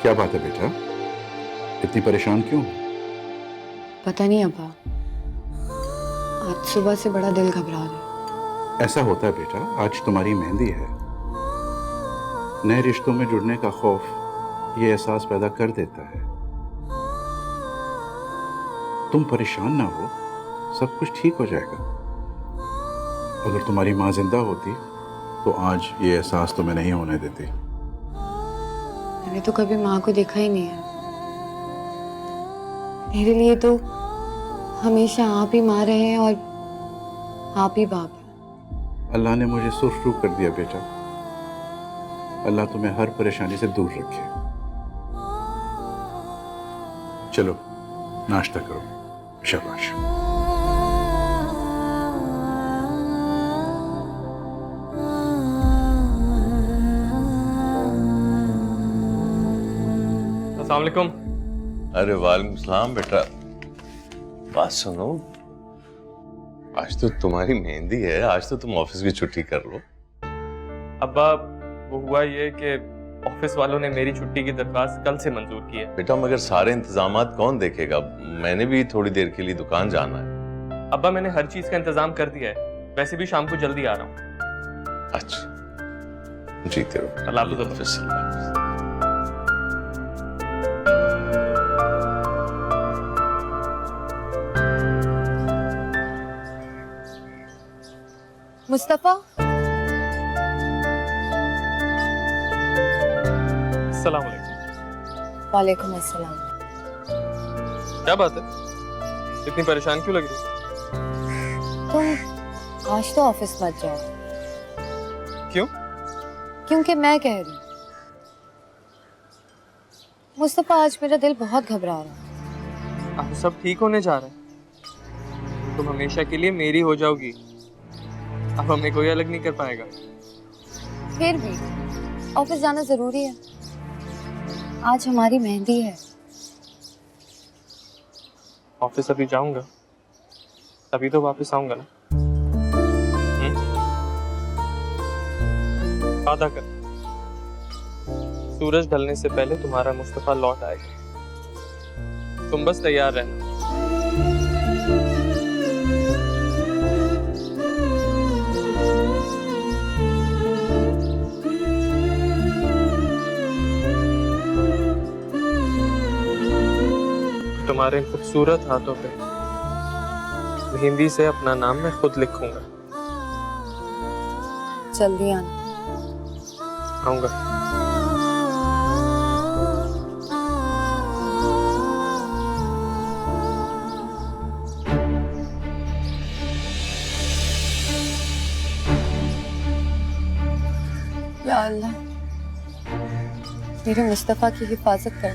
क्या बात है बेटा, इतनी परेशान क्यों? पता नहीं अब्बा, आज सुबह से बड़ा दिल घबरा रहा है। ऐसा होता है बेटा, आज तुम्हारी मेहंदी है। नए रिश्तों में जुड़ने का खौफ ये एहसास पैदा कर देता है। तुम परेशान ना हो, सब कुछ ठीक हो जाएगा। अगर तुम्हारी माँ जिंदा होती तो आज ये एहसास तुम्हें नहीं होने देती। मैंने तो कभी माँ को देखा ही नहीं है। मेरे लिए तो हमेशा आप ही माँ रहे हैं और आप ही बाप है। अल्लाह ने मुझे सुरखरू कर दिया बेटा। अल्लाह तुम्हें हर परेशानी से दूर रखे। चलो नाश्ता करो। शाबाश। अस्सलाम वालेकुम। अरे वालेकुम सलाम बेटा। बात सुनो, आज तो तुम्हारी मेहंदी है, आज तो तुम ऑफिस की छुट्टी कर लो। अब्बा, वो हुआ ये कि ऑफिस वालों ने मेरी छुट्टी की दरख्वास्त कल से मंजूर की है। बेटा मगर सारे इंतजामात कौन देखेगा? मैंने भी थोड़ी देर के लिए दुकान जाना है। अब्बा, मैंने हर चीज का इंतजाम कर दिया है। वैसे भी शाम को जल्दी आ रहा हूँ। अच्छा, जीते रहो। अल्लाह हाफ़िज़। हाफ़िज़। मुस्तफा, अस्सलाम वालेकुम। वालेकुम अस्सलाम। क्या बात है, इतनी परेशान क्यों लग रही है? तुम आज तो ऑफिस मत जाओ। क्यों? क्योंकि मैं कह रही हूँ। मुस्तफा, आज मेरा दिल बहुत घबरा रहा है। अब सब ठीक होने जा रहा है। तुम हमेशा के लिए मेरी हो जाओगी। अब हमें कोई अलग नहीं कर पाएगा। फिर भी ऑफिस जाना जरूरी है। आज हमारी मेहंदी है। ऑफिस अभी जाऊंगा, तभी तो वापस आऊंगा ना। वादा कर, सूरज ढलने से पहले तुम्हारा मुस्तफा लौट आएगा। तुम बस तैयार रहना। तुम्हारे खूबसूरत हाथों पे मेहंदी से अपना नाम मैं खुद लिखूंगा। जल्दी आना। आऊंगा। या अल्लाह, मेरे मुस्तफा की हिफाजत कर।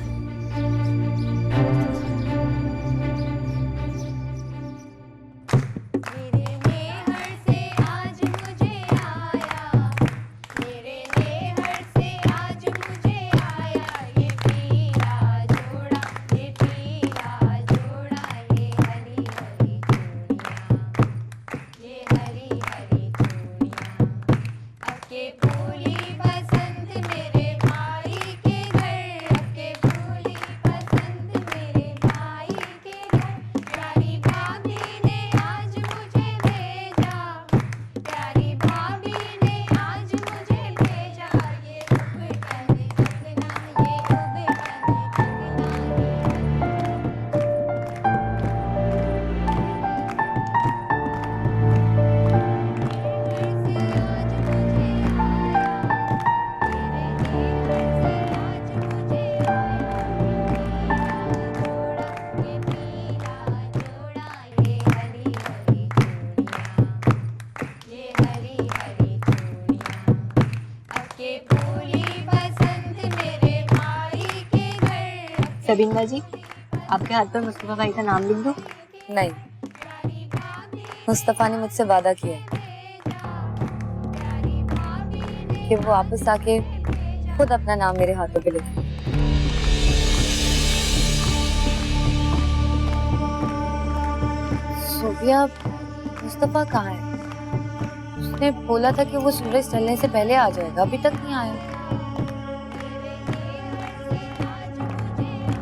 सबीना जी, आपके हाथ पर मुस्तफा भाई का नाम लिख दूं? नहीं, मुस्तफा ने मुझसे वादा किया कि वो वापस आके खुद अपना नाम मेरे हाथों पे लिखे। सोफिया, मुस्तफा कहाँ है? उसने बोला था कि वो सूरज ढलने से पहले आ जाएगा, अभी तक नहीं आया।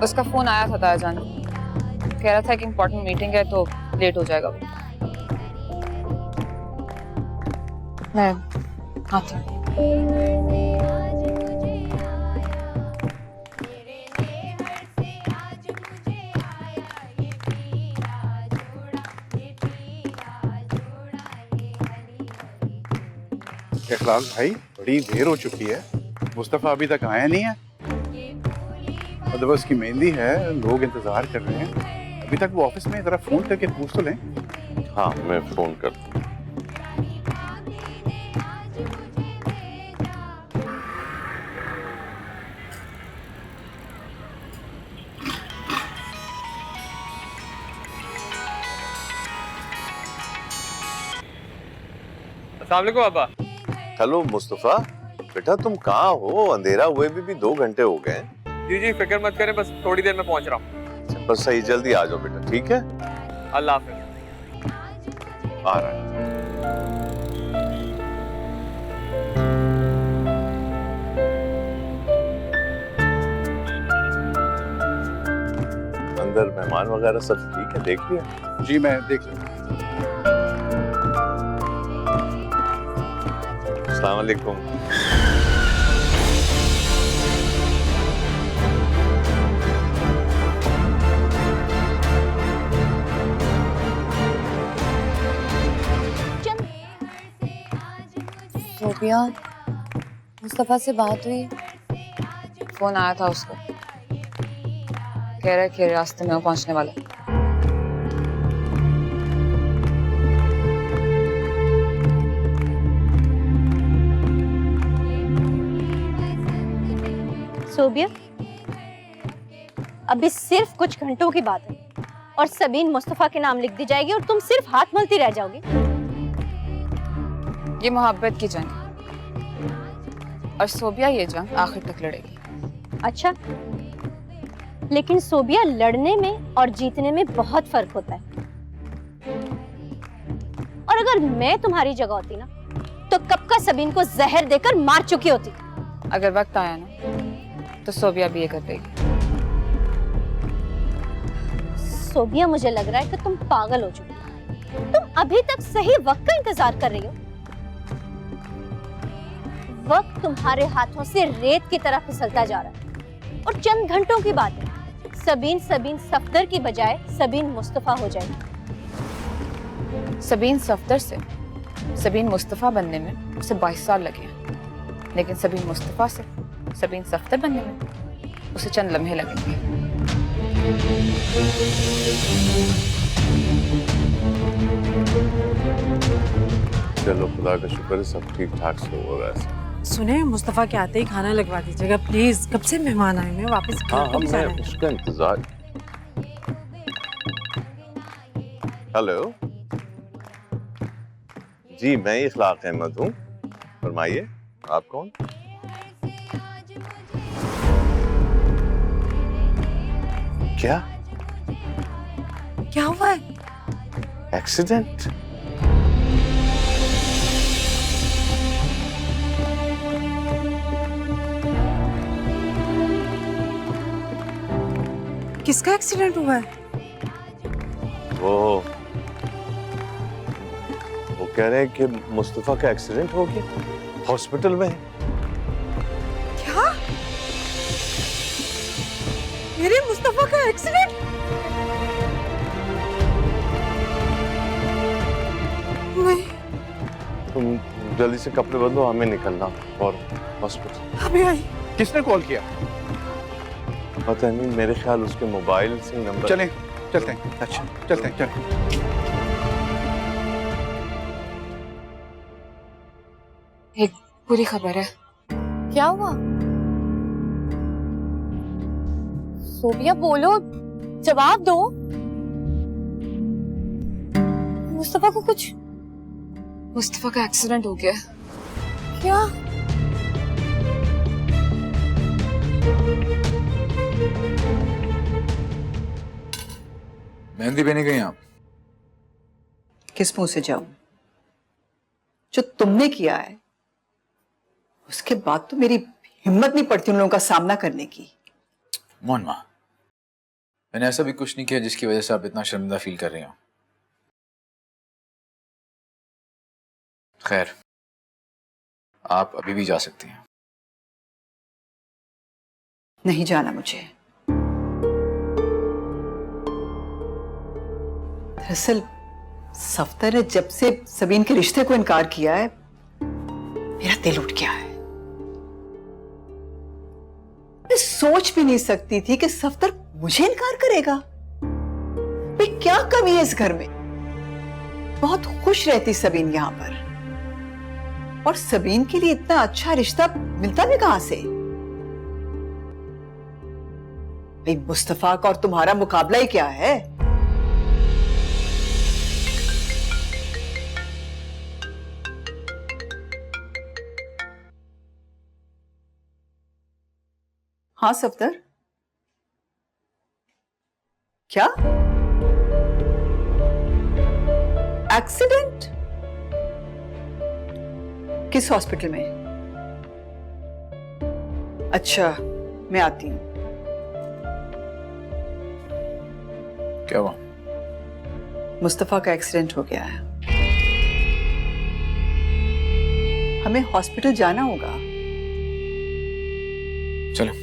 उसका फोन आया था तायाजान, कह रहा था कि इम्पोर्टेंट मीटिंग है तो लेट हो जाएगा वो। मैं आती हूँ। इखलाक भाई, बड़ी देर हो चुकी है, मुस्तफ़ा अभी तक आया नहीं है। मतलब उसकी मेहंदी है, लोग इंतजार कर रहे हैं। अभी तक वो ऑफिस में, जरा फोन करके पूछ तो लें। हाँ, मैं फोन करता हूँ। अस्सलाम वालेकुम पापा। हेलो मुस्तफा, बेटा तुम कहाँ हो? अंधेरा हुए भी 2 घंटे हो गए हैं। जी जी फिक्र मत करें, बस थोड़ी देर में पहुंच रहा हूँ। बस सही, जल्दी आ जाओ बेटा, ठीक है? अल्लाह हाफिज। आ रहा है। अंदर मेहमान वगैरह सब ठीक है? देख लिया? जी मैं देख लूँ। अस्सलाम वालेकुम। सोबिया, मुस्तफ़ा से बात हुई? फोन आया था उसको, कह रहा है कि रास्ते में वो पहुंचने वाला है। सोबिया, अभी सिर्फ कुछ घंटों की बात है और सबीन मुस्तफा के नाम लिख दी जाएगी और तुम सिर्फ हाथ मलती रह जाओगी। ये मोहब्बत की जंग है और सोबिया ये जंग आखिर तक लड़ेगी। अच्छा, लेकिन सोबिया, लड़ने में और जीतने में बहुत फर्क होता है। और अगर मैं तुम्हारी जगह होती ना, तो कब का सबीन को जहर देकर मार चुकी होती। अगर वक्त आया ना तो सोबिया भी ये कर देगी। सोबिया, मुझे लग रहा है कि तुम पागल हो चुकी हो। तुम अभी तक सही वक्त का इंतजार कर रही हो। वक्त तुम्हारे हाथों से रेत की तरह फिसलता जा रहा है और चंद घंटों की बात है, सबीन सफदर की बजाय सबीन मुस्तफा हो जाएगी। सबीन सफदर से सबीन मुस्तफा बनने में उसे 22 साल लगे हैं, लेकिन सबीन मुस्तफा से सबीन सफदर बनने में उसे चंद लम्हे लगेंगे। चलो, खुदा का शुक्र है सब ठीक ठाक से हो रहा है। सुने, मुस्तफा के आते ही खाना लगवा दीजिएगा प्लीज। कब से मेहमान आए हैं, वापस हाँ घर को भी जाना मैं है। उसका इंतजार। हेलो जी, मैं इखलाक अहमद हूँ। फरमाइए, आप कौन? क्या क्या हुआ है? एक्सीडेंट? किसका एक्सीडेंट हुआ है? वो कह रहे हैं कि मुस्तफा का एक्सीडेंट हो गया, हॉस्पिटल में है। क्या? मेरे मुस्तफा का एक्सीडेंट? नहीं, तुम जल्दी से कपड़े बदलो, हमें निकलना और हॉस्पिटल। अभी आई। किसने कॉल किया? पता नहीं, मेरे ख्याल उसके मोबाइल से नंबर। चलें, चलते हैं। अच्छा चलते हैं, चलें। एक बुरी खबर है। क्या हुआ? सोबिया बोलो, जवाब दो। मुस्तफा को कुछ? मुस्तफा का एक्सीडेंट हो गया। क्या? मेहंदी पे नहीं गई आप? किस मुंह से जाऊं? जो तुमने किया है उसके बाद तो मेरी हिम्मत नहीं पड़ती उन लोगों का सामना करने की। मोहन माँ, मैंने ऐसा भी कुछ नहीं किया जिसकी वजह से आप इतना शर्मिंदा फील कर रही हो। खैर, आप अभी भी जा सकती हैं। नहीं जाना मुझे। दरअसल सफ्तर ने जब से सबीन के रिश्ते को इनकार किया है, मेरा दिल उठ गया है। मैं सोच भी नहीं सकती थी कि सफ्तर मुझे इनकार करेगा। भाई क्या कमी है इस घर में? बहुत खुश रहती सबीन यहां पर, और सबीन के लिए इतना अच्छा रिश्ता मिलता भी कहां से? भाई मुस्तफा का और तुम्हारा मुकाबला ही क्या है? हाँ सफ्तर, क्या एक्सीडेंट? किस हॉस्पिटल में? अच्छा, मैं आती हूं। क्या हुआ? मुस्तफा का एक्सीडेंट हो गया है, हमें हॉस्पिटल जाना होगा। चलो।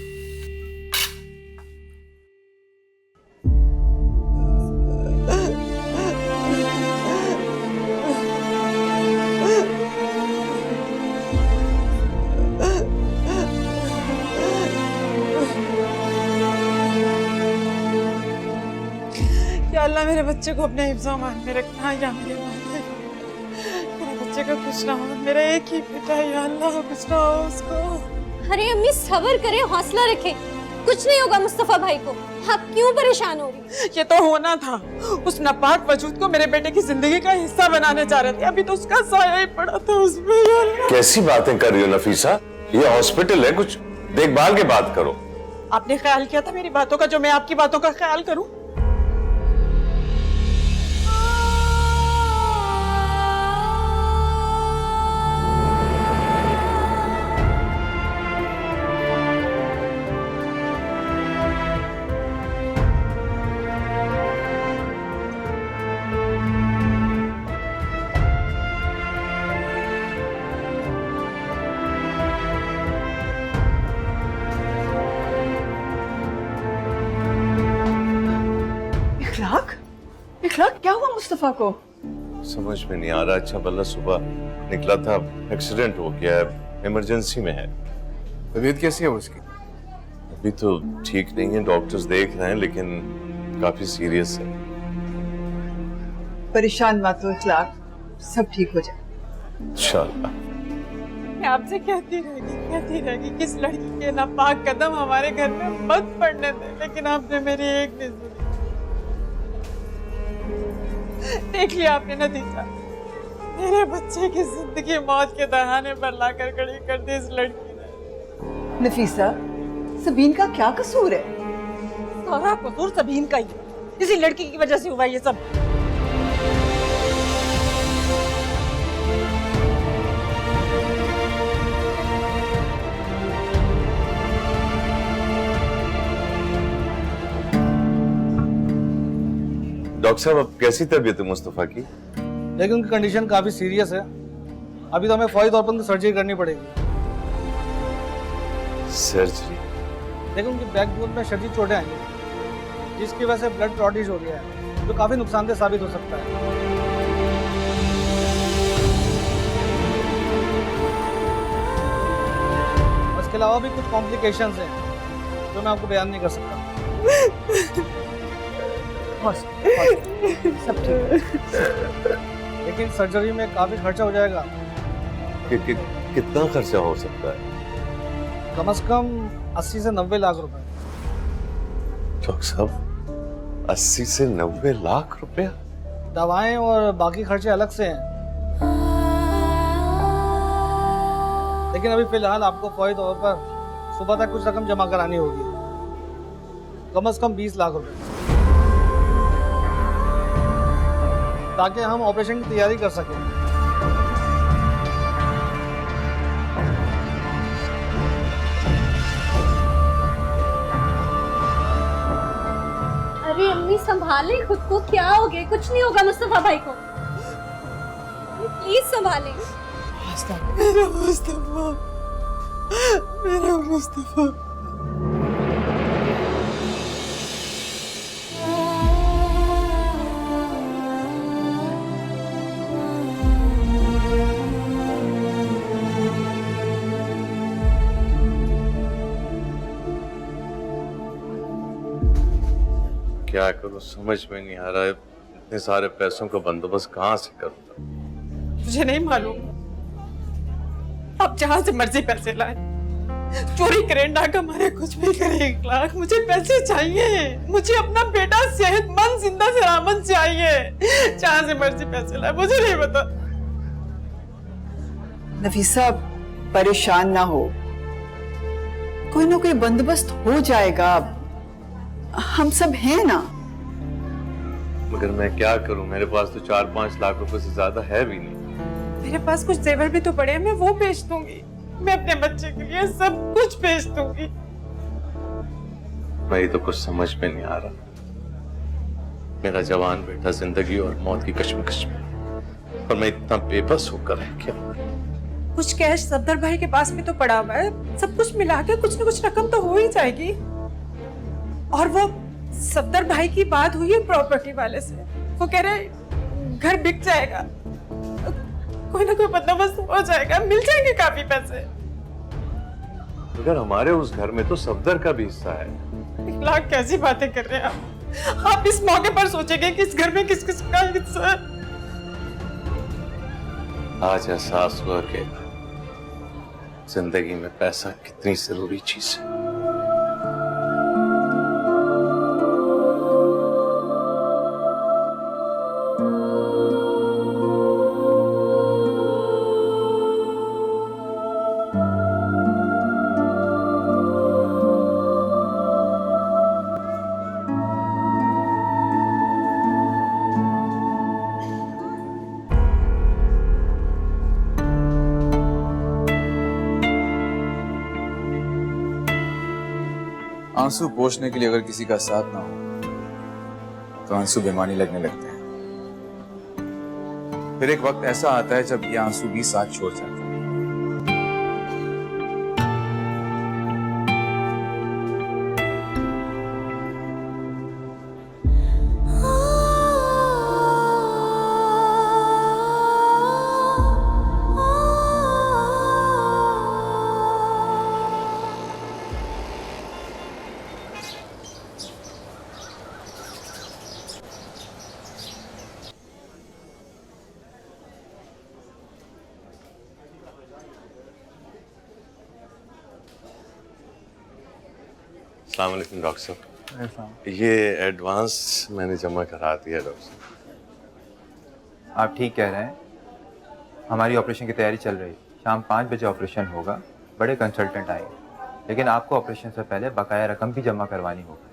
या अल्लाह मेरे बच्चे को अपने हिफ्ज़ मान में रखना। या मेरे बच्चे का कुछ ना हो, मेरा एक ही बेटा है, या अल्लाह कुछ ना हो उसको। अरे अम्मी सब्र करें, हौसला रखें, कुछ नहीं होगा मुस्तफा भाई को। आप क्यों परेशान हो रही? ये तो होना था, उस नापाक वजूद को मेरे बेटे की जिंदगी का हिस्सा बनाने जा रहे थे, अभी तो उसका साया ही पड़ा था उसमें। या अल्लाह। कैसी बातें कर रही हो नफीसा? ये हॉस्पिटल है, कुछ देखभाल के बात करो। आपने ख्याल किया था मेरी बातों का, जो मैं आपकी बातों का ख्याल करूं? इखलाक, क्या हुआ मुस्तफा को? समझ में नहीं आ रहा। अच्छा भला सुबह निकला था, एक्सीडेंट हो गया है, इमरजेंसी में है। तबीयत कैसी है उसकी? अभी तो ठीक नहीं है, डॉक्टर्स देख रहे हैं, लेकिन काफी सीरियस है। परेशान मत हो इखलाक, सब ठीक हो जाए इंशाल्लाह। मैं आपसे कहती रहेगी किस लड़की के नापाक कदम हमारे घर में मत पड़ने दे, लेकिन आपने मेरी एक नहीं सुनी। देख लिया आपने नतीजा, मेरे बच्चे की जिंदगी मौत के दहाने पर लाकर खड़ी कर दी इस लड़की ने। नफीसा, सबीन का क्या कसूर है? सारा कसूर सबीन का ही, इसी लड़की की वजह से हुआ ये सब। डॉक्टर साहब, अब कैसी तबीयत है मुस्तफा की? लेकिन उनकी कंडीशन काफी सीरियस है, अभी तो हमें फौरी तौर पर उनकी सर्जरी करनी पड़ेगी। सर्जरी? लेकिन उनकी बैकबोन में शदीद चोटें आई हैं, जिसकी वजह से ब्लड क्लॉटिंग हो गया है, जो काफी नुकसानदेह साबित हो सकता है। इसके अलावा भी कुछ कॉम्प्लिकेशंस हैं जो मैं आपको बयान नहीं कर सकता। सब ठीक है, लेकिन सर्जरी में काफी खर्चा हो जाएगा। कितना खर्चा हो सकता है? कम से कम 80 से 90 लाख रुपए। डॉक्टर साहब, 80 से 90 लाख रुपया? दवाएं और बाकी खर्चे अलग से हैं, लेकिन अभी फिलहाल आपको फौरी तौर पर सुबह तक कुछ रकम जमा करानी होगी, कम से कम 20 लाख रुपए, ताकि हम ऑपरेशन की तैयारी कर सकें। मम्मी संभालें खुद को, क्या हो गया? कुछ नहीं होगा मुस्तफा भाई को, प्लीज संभालें। मेरा मुस्तफा, मेरा मुस्तफा। क्या करूं समझ में नहीं आ रहा है। इतने सारे पैसों का बंदोबस्त कहाँ से करूं? मुझे नहीं मालूम, आप जहां से मर्जी पैसे लाए, चोरी करें, डाका मारे, कुछ भी करें, इखलाक, मुझे पैसे चाहिए। मुझे अपना बेटा सेहतमंद जिंदा सलामत चाहिए। जहां से मर्जी पैसे लाए, मुझे नहीं पता। नफीसा परेशान ना हो, कोई ना कोई बंदोबस्त हो जाएगा, हम सब हैं ना। मगर मैं क्या करूं, मेरे पास तो 4-5 लाख रुपए से ज्यादा है भी नहीं। मेरे पास कुछ जेवर भी तो पड़े हैं, मैं वो बेच दूंगी। मैं अपने बच्चे के लिए सब कुछ बेच दूंगी। भाई तो कुछ समझ में नहीं आ रहा। मेरा जवान बेटा जिंदगी और मौत की कश्मकश में, और मैं इतना बेबस होकर रह गया। कुछ कैश सफदर भाई के पास भी तो पड़ा हुआ है, सब कुछ मिला के कुछ न कुछ रकम तो हो ही जाएगी। और वो सफदर भाई की बात हुई है प्रॉपर्टी वाले से, वो कह रहे घर बिक जाएगा, कोई ना कोई बंदोबस्त हो जाएगा, मिल जाएंगे काफी पैसे। मगर हमारे उस घर में तो सफदर का भी हिस्सा है। 1 लाख कैसी बातें कर रहे हैं आप इस मौके पर सोचेंगे कि इस घर में किस किस का हिस्सा है। आज एहसास हुआ कि जिंदगी में पैसा कितनी जरूरी चीज है। आंसू पोंछने के लिए अगर किसी का साथ ना हो तो आंसू बेमानी लगने लगते हैं। फिर एक वक्त ऐसा आता है जब ये आंसू भी साथ छोड़ जाते हैं। अस्सलाम वालेकुम डॉक्टर साहब, ये एडवांस मैंने जमा करा दिया डॉक्टर साहब। आप ठीक कह रहे हैं, हमारी ऑपरेशन की तैयारी चल रही है। शाम 5 बजे ऑपरेशन होगा, बड़े कंसल्टेंट आएंगे, लेकिन आपको ऑपरेशन से पहले बकाया रकम भी जमा करवानी होगी।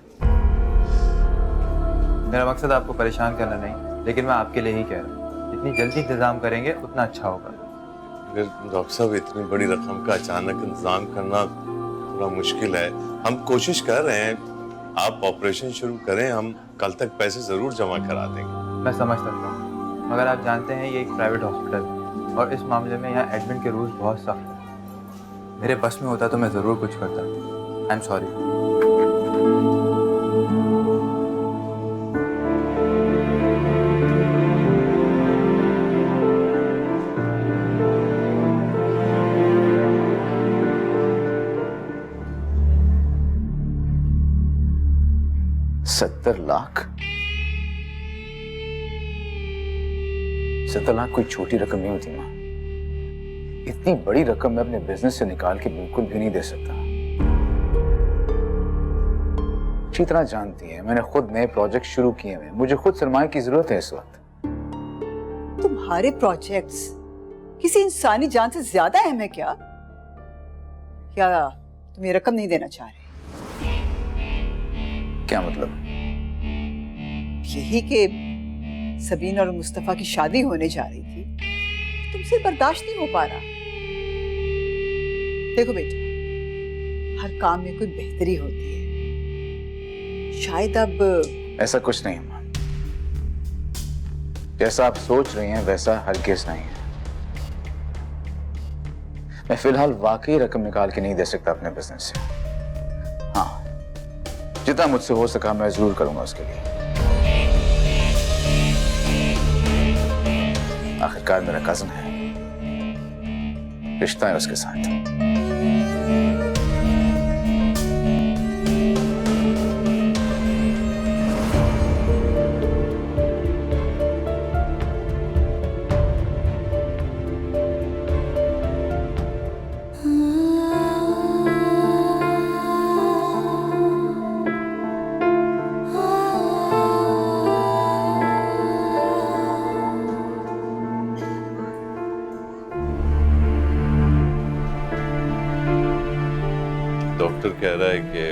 मेरा मकसद आपको परेशान करना नहीं, लेकिन मैं आपके लिए ही कह रहा हूँ, जितनी जल्दी इंतज़ाम करेंगे उतना अच्छा होगा। अगर डॉक्टर साहब इतनी बड़ी रकम का अचानक इंतजाम करना थोड़ा मुश्किल है। हम कोशिश कर रहे हैं, आप ऑपरेशन शुरू करें, हम कल तक पैसे जरूर जमा करा देंगे। मैं समझ सकता हूँ, मगर आप जानते हैं ये एक प्राइवेट हॉस्पिटल है और इस मामले में यहाँ एडमिट के रूल्स बहुत सख्त हैं। मेरे बस में होता तो मैं ज़रूर कुछ करता। I am sorry. Lakh 70 lakh कोई छोटी रकम नहीं होती माँ। इतनी बड़ी रकम मैं अपने बिजनेस से निकाल के बिल्कुल भी नहीं दे सकता। अच्छी तरह जानती है, मैंने खुद नए प्रोजेक्ट शुरू किए हैं, मुझे खुद सरमाए की जरूरत है इस वक्त। तुम्हारे प्रोजेक्ट्स किसी इंसानी जान से ज्यादा अहम है क्या? क्या तुम ये रकम नहीं देना चाह रहे? क्या मतलब? यही कि सबीन और मुस्तफा की शादी होने जा रही थी, तुमसे बर्दाश्त नहीं हो पा रहा। देखो बेटा, हर काम में कोई बेहतरी होती है। शायद अब ऐसा कुछ नहीं अम्मा, जैसा आप सोच रही हैं वैसा हरगिज नहीं है। मैं फिलहाल वाकई रकम निकाल के नहीं दे सकता अपने बिजनेस से। हाँ, जितना मुझसे हो सका मैं जरूर करूंगा उसके लिए। आखिरकार मेरा कजन है, रिश्ता है उसके साथ। डॉक्टर कह रहा है कि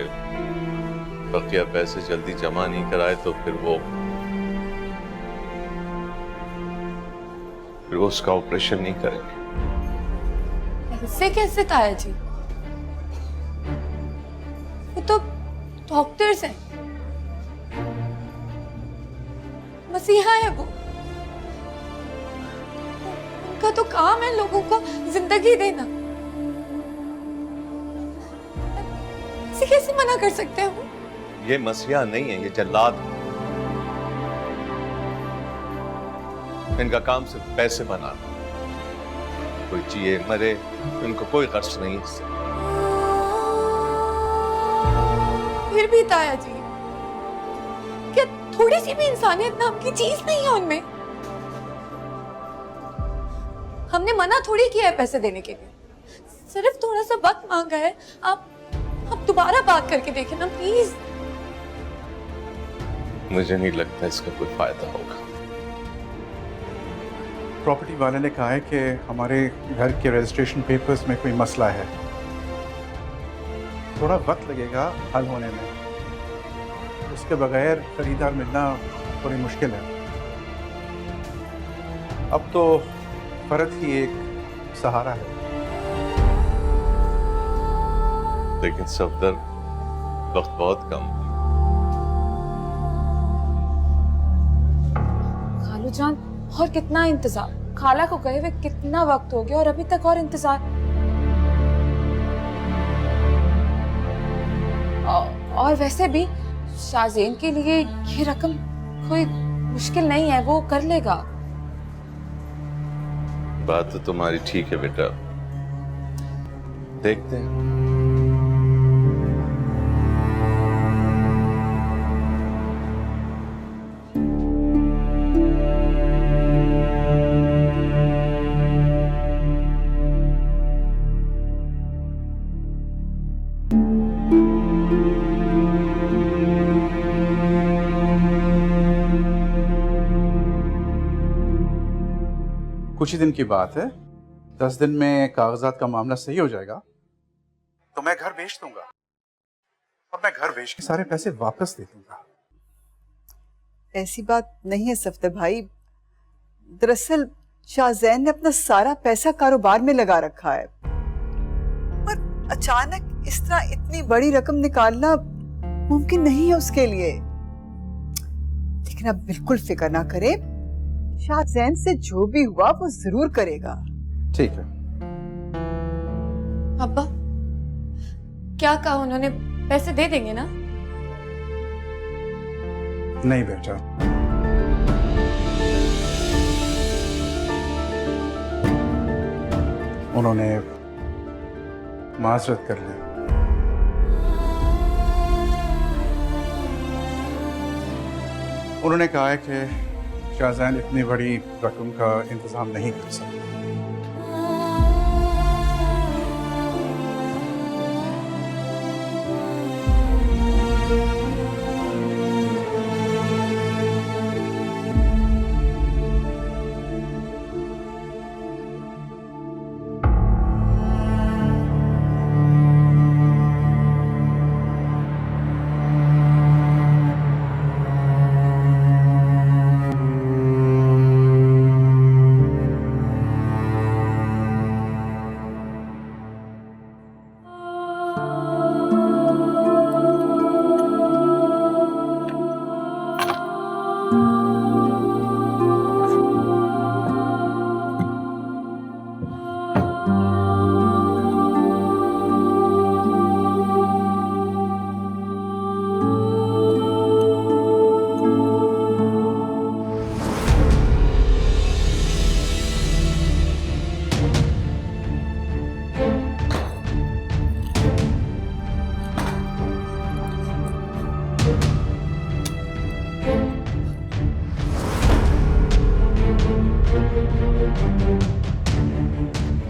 बकिया पैसे जल्दी जमा नहीं कराए तो फिर वो उसका ऑपरेशन नहीं करेंगे। ऐसे कैसे ताया जी? वो तो डॉक्टर्स हैं, मसीहा है वो। उनका तो काम है लोगों को जिंदगी देना। ऐसे कैसे मना कर सकते हैं वो? ये मसीहा नहीं है, ये जल्लाद है। इनका काम सिर्फ पैसे बनाना। कोई जिए मरे इनको कोई खर्च नहीं है इससे। फिर भी ताया जी, क्या थोड़ी सी भी इंसानियत नाम की चीज नहीं है उनमें? हमने मना थोड़ी किया है पैसे देने के लिए, सिर्फ थोड़ा सा वक्त मांगा है। आप दोबारा बात करके देखें ना प्लीज। मुझे नहीं लगता इसका कोई फायदा होगा। प्रॉपर्टी वाले ने कहा है कि हमारे घर के रजिस्ट्रेशन पेपर्स में कोई मसला है, थोड़ा वक्त लगेगा हल होने में। उसके बगैर खरीदार मिलना थोड़ी मुश्किल है। अब तो फर्ज ही एक सहारा है। लेकिन सफदर, वक्त बहुत कम। खालू जान, और कितना इंतजार? खाला को गए हुए कितना वक्त हो गया और अभी तक और इंतजार। और वैसे भी शाहजेन के लिए ये रकम कोई मुश्किल नहीं है, वो कर लेगा। बात तो तुम्हारी ठीक है बेटा, देखते हैं। कुछ ही दिन की बात है, 10 दिन में कागजात का मामला सही हो जाएगा तो मैं घर बेच दूंगा और मैं घर बेच के सारे पैसे वापस दे दूंगा। ऐसी बात नहीं है सफदर भाई। दरअसल शाहजैन ने अपना सारा पैसा कारोबार में लगा रखा है और अचानक इस तरह इतनी बड़ी रकम निकालना मुमकिन नहीं है उसके लिए। लेकिन आप बिल्कुल फिक्र ना करें, शाहजैन से जो भी हुआ वो जरूर करेगा। ठीक है। अब्बा, क्या कहा उन्होंने? पैसे दे देंगे ना? नहीं बेटा, उन्होंने माजरत कर ली। उन्होंने कहा है कि शाहजहान इतनी बड़ी रकम का इंतजाम नहीं कर सकते।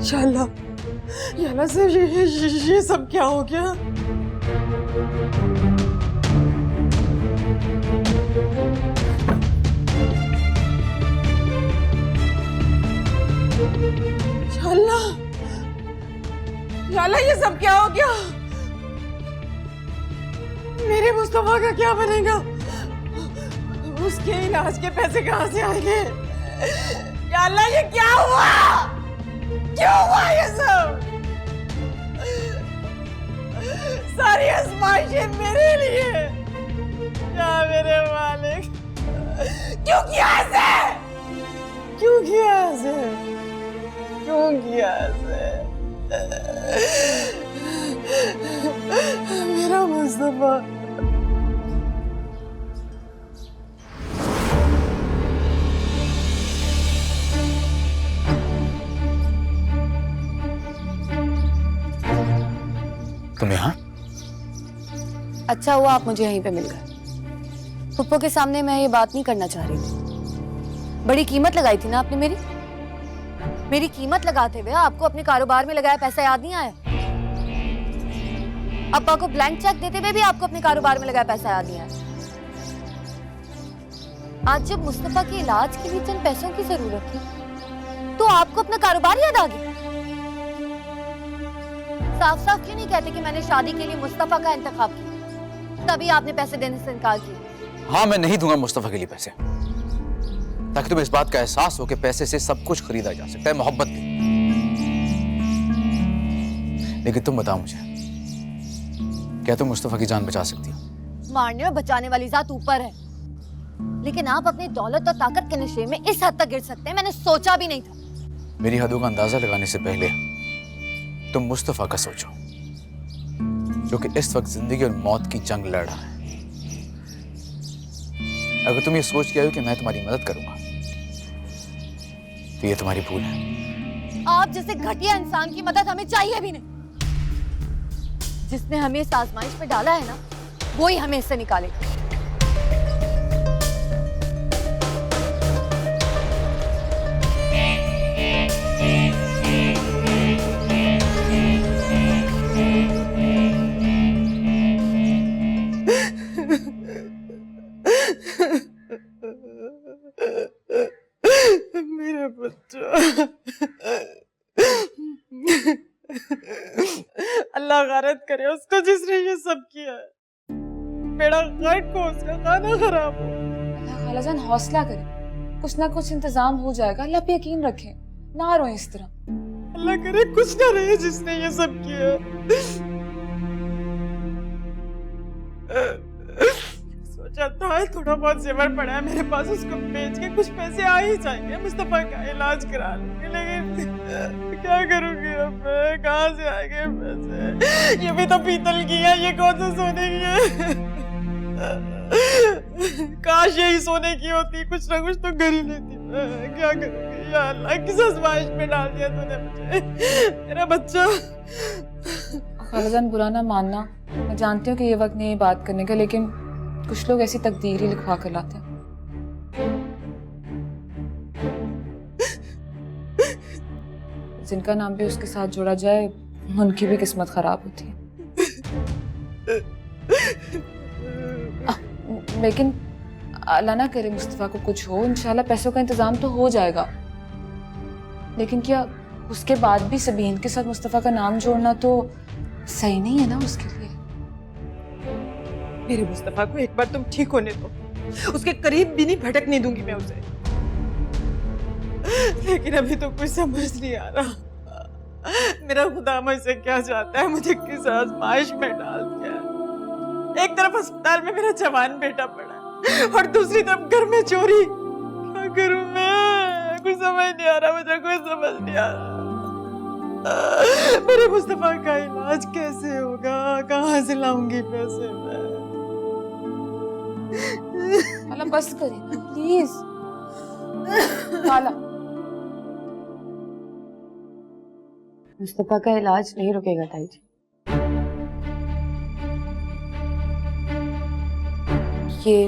या अल्लाह सर, ये सब क्या हो गया? या अल्लाह, ये सब क्या हो गया? मेरे मुस्तफा का क्या बनेगा? उसके इलाज के पैसे कहाँ से आएंगे? या अल्लाह, ये क्या हुआ? क्यों हुआ ये सब? सारी आजमाइशें मेरे लिए। या मेरे मालिक, क्यों किया ऐसे? क्यों किया ऐसे? क्यों किया ऐसे? मेरा मुस्तफा। तुम यहाँ? अच्छा हुआ आप मुझे यहीं पे मिल गए। पुप्पो के सामने मैं ये बात नहीं करना चाह रही थी। बड़ी कीमत लगाई थी ना आपने मेरी कीमत लगाते हुए आपको अपने कारोबार में लगाया पैसा याद नहीं आया? अब्बा को ब्लैंक चेक देते हुए भी आपको अपने कारोबार में लगाया पैसा याद नहीं आया? आज जब मुस्तफा के इलाज के लिए चंद पैसों की जरूरत थी तो आपको अपना कारोबार याद आ गया। साफ साफ क्यों नहीं कहते कि मैंने शादी के लिए मुस्तफा का इंतखाब किया, तभी आपने पैसे देने से इनकार किया? हाँ, मैं नहीं दूंगा मुस्तफा के लिए पैसे, ताकि तुम्हें इस बात का एहसास हो कि पैसे से सब कुछ खरीदा जा सकता है, मोहब्बत भी। लेकिन तुम बताओ मुझे, क्या तुम मुस्तफा की जान बचा सकती हो? मारने और बचाने वाली जात ऊपर है, लेकिन आप अपनी दौलत और ताकत के नशे में इस हद तक गिर सकते हैं, मैंने सोचा भी नहीं था। मेरी हदों का अंदाजा लगाने से पहले तुम मुस्तफा का सोचो, जो कि इस वक्त जिंदगी और मौत की जंग लड़ रहा है। अगर तुम ये सोच के आए हो कि मैं तुम्हारी मदद करूंगा, तो ये तुम्हारी भूल है। आप जैसे घटिया इंसान की मदद हमें चाहिए भी नहीं। जिसने हमें इस आजमाइश में डाला है ना, वो ही हमें इससे निकालेगा। मेरा बच्चा, अल्लाह गारत करे उसको जिसने ये सब किया है। बेड़ा गर्क को उसका खाना खराब हो। अल्लाह खालाजान हौसला करें, कुछ ना कुछ इंतजाम हो जाएगा। अल्लाह पे यकीन रखें, ना रोएं इस तरह। अल्लाह करे कुछ ना रहे जिसने ये सब किया। सोचा था थोड़ा बहुत जेवर पड़ा है मेरे पास, उसको बेच के कुछ पैसे आ ही जाएंगे, मुस्तफा का इलाज करा लूंगी। लेकिन क्या करूंगी अब मैं? कहाँ से आएंगे पैसे? ये भी तो पीतल की है, ये कौन सा सोने की है? काश यही सोने की होती, कुछ ना कुछ तो कर ही लेती। क्या करूंगी? या अल्लाह, किस आजमाइश में डाल दिया तूने मुझे, मेरा बच्चा। खालाजान बुरा ना मानना, मैं जानती हूँ कि ये वक्त नहीं है बात करने का, लेकिन कुछ लोग ऐसी तकदीर ही लिखवा कर लाते हैं। जिनका नाम भी उसके साथ जोड़ा जाए, उनकी भी किस्मत खराब होती है। लेकिन अल्लाह ना करे मुस्तफा को कुछ हो, इंशाल्लाह पैसों का इंतजाम तो हो जाएगा। लेकिन क्या उसके बाद भी सबीन के साथ मुस्तफा का नाम जोड़ना तो सही नहीं है ना उसके लिए? मेरे मुस्तफा को एक बार तुम ठीक होने दो, उसके करीब भी नहीं भटकने दूंगी मैं उसे। लेकिन अभी तो कुछ समझ नहीं आ रहा, मेरा खुदा मुझसे क्या चाहता है, मुझे किस आजमाइश में डाल दिया। एक तरफ अस्पताल में मेरा जवान बेटा पड़ा है और दूसरी तरफ घर में चोरी। क्या करूं मैं? कुछ समझ नहीं आ रहा, मुझे कुछ समझ नहीं आ रहा। मेरे मुस्तफा का इलाज कैसे होगा? कहाँ से लाऊंगी पैसे मैं? अल्लाह बस करें ना प्लीज। खाला, मुस्तफा का इलाज नहीं रुकेगा ताई जी। ये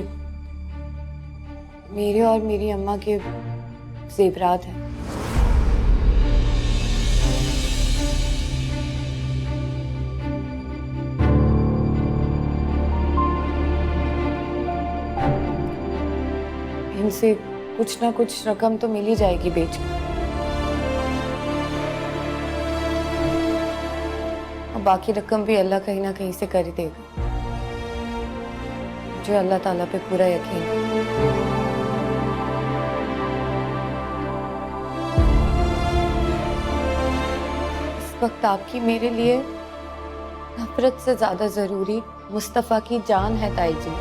मेरे और मेरी अम्मा के जेवरात हैं। दुकान से कुछ ना कुछ रकम तो मिल ही जाएगी बेच के। और बाकी रकम भी अल्लाह कहीं ना कहीं से कर ही देगा। मुझे अल्लाह ताला पे पूरा यकीन है। इस वक्त आपकी मेरे लिए नफरत से ज्यादा जरूरी मुस्तफा की जान है ताई जी।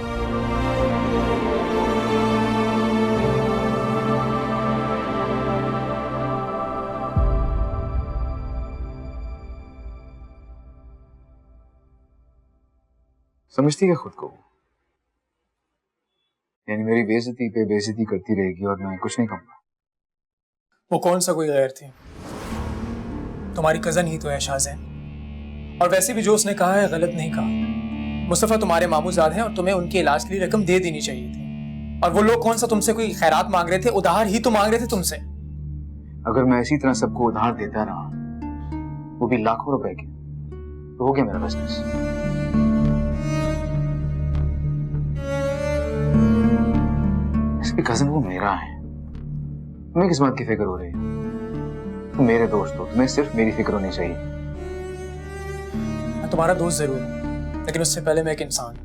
समझती है खुद को, यानी मेरी बेइज्जती पे बेइज्जती करती रहेगी और मैं कुछ नहीं कहूंगा। वो कौन सा कोई गैर थी, तुम्हारी कजन ही तो है शाहजैन। और वैसे भी जो उसने कहा है गलत नहीं कहा। मुस्तफ़ा तुम्हारे मामूजाद हैं और तुम्हें उनके इलाज के लिए रकम दे देनी चाहिए थी। और वो लोग कौन सा तुमसे कोई खैरात मांग रहे थे, उधार ही तो मांग रहे थे तुमसे। अगर मैं इसी तरह सबको उधार देता रहा, वो भी लाखों रुपए के, तो हो गया मेरा बिजनेस। इसकी कजन वो मेरा है, तुम्हें किस बात की फिक्र हो रही है? तुम मेरे दोस्त हो, तुम्हें सिर्फ मेरी फिक्र होनी चाहिए। मैं तुम्हारा दोस्त जरूर हूं, लेकिन उससे पहले मैं एक इंसान हूं।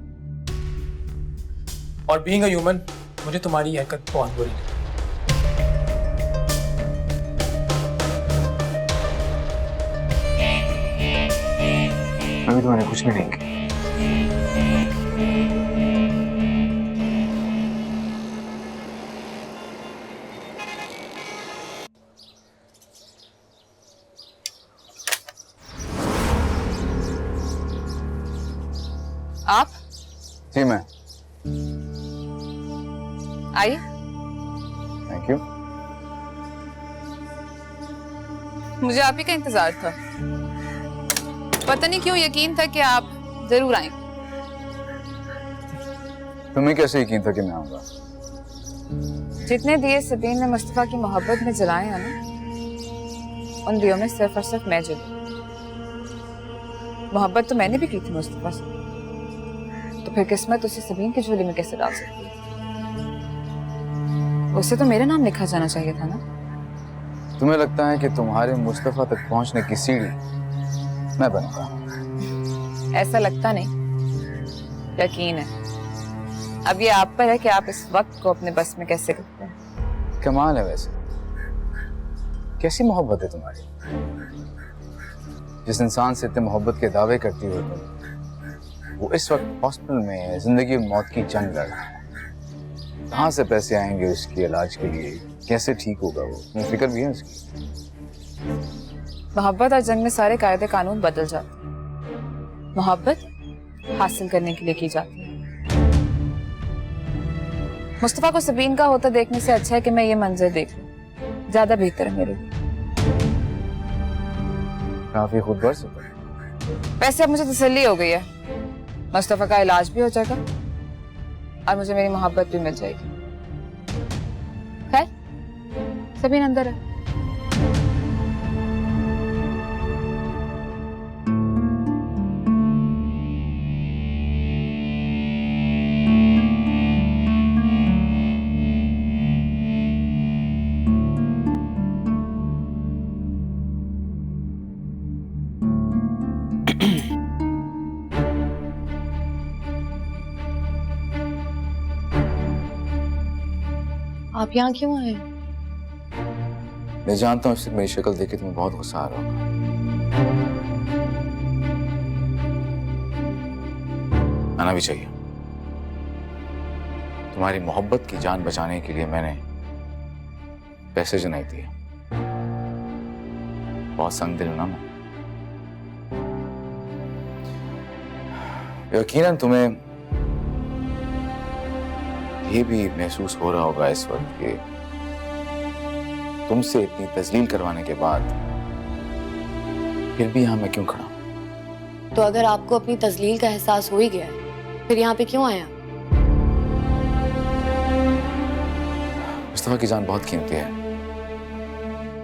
और बीइंग अ ह्यूमन, मुझे तुम्हारी हरकत बहुत बुरी लगी। अभी तुम्हारे कुछ भी नहीं किया। आप? जी मैं। आइए। Thank you. मुझे आप ही का इंतजार था। पता नहीं क्यों यकीन था कि आप जरूर आएंगे। तुम्हें कैसे यकीन था कि मैं आऊंगा? जितने दिए सबीन ने मुस्तफा की मोहब्बत में जलाए हैं ना, उन दियों में सिर्फ और सिर्फ मैं जली। मोहब्बत तो मैंने भी की थी मुस्तफा से, तो फिर किस्मत उसे सबीन की झोली में कैसे डाल सकती है? उसे तो मेरा नाम लिखा जाना चाहिए था ना। तुम्हें लगता है कि तुम्हारे मुस्तफा तक पहुंचने की सीढ़ी मैं बनूंगा? ऐसा लगता नहीं, यकीन है। अब ये आप पर है कि आप इस वक्त को अपने बस में कैसे करते हैं। कमाल है वैसे, कैसी मोहब्बत है तुम्हारी। जिस इंसान से इतने मोहब्बत के दावे करती हो तुम, वो इस वक्त हॉस्पिटल में है, जिंदगी और मौत की जंग लड़ रहा है। कहाँ से पैसे आएंगे उसके इलाज के लिए, कैसे ठीक होगा वो, मुझे फिक्र भी है उसकी। मोहब्बत और जंग में सारे कायदे कानून बदल जाते हैं। मोहब्बत हासिल करने के लिए की जाती है। मुस्तफा को सबीन का होता देखने से अच्छा है कि मैं ये मंजर देख लूं, ज्यादा बेहतर है मेरे लिए। काफी खुदगर्ज है। वैसे अब मुझे तसल्ली हो गई है, मुस्तफा का इलाज भी हो जाएगा और मुझे मेरी मोहब्बत भी मिल जाएगी। खैर, सबीन अंदर है। आप यहाँ क्यों आए? मैं जानता हूँ मेरी शक्ल देख के तुम्हें बहुत गुस्सा आ रहा होगा। आना भी चाहिए। तुम्हारी मोहब्बत की जान बचाने के लिए मैंने पैसे जो नहीं दिए। बहुत संग दिल हूं ना मैं। यकीनन तुम्हें ये भी महसूस हो रहा होगा इस वक्त कि तुमसे इतनी तजलील करवाने के बाद फिर भी यहां मैं क्यों खड़ा हूं? तो अगर आपको अपनी तजलील का एहसास हो ही गया है, फिर यहाँ पे क्यों आया? मुस्तफा की जान बहुत कीमती है,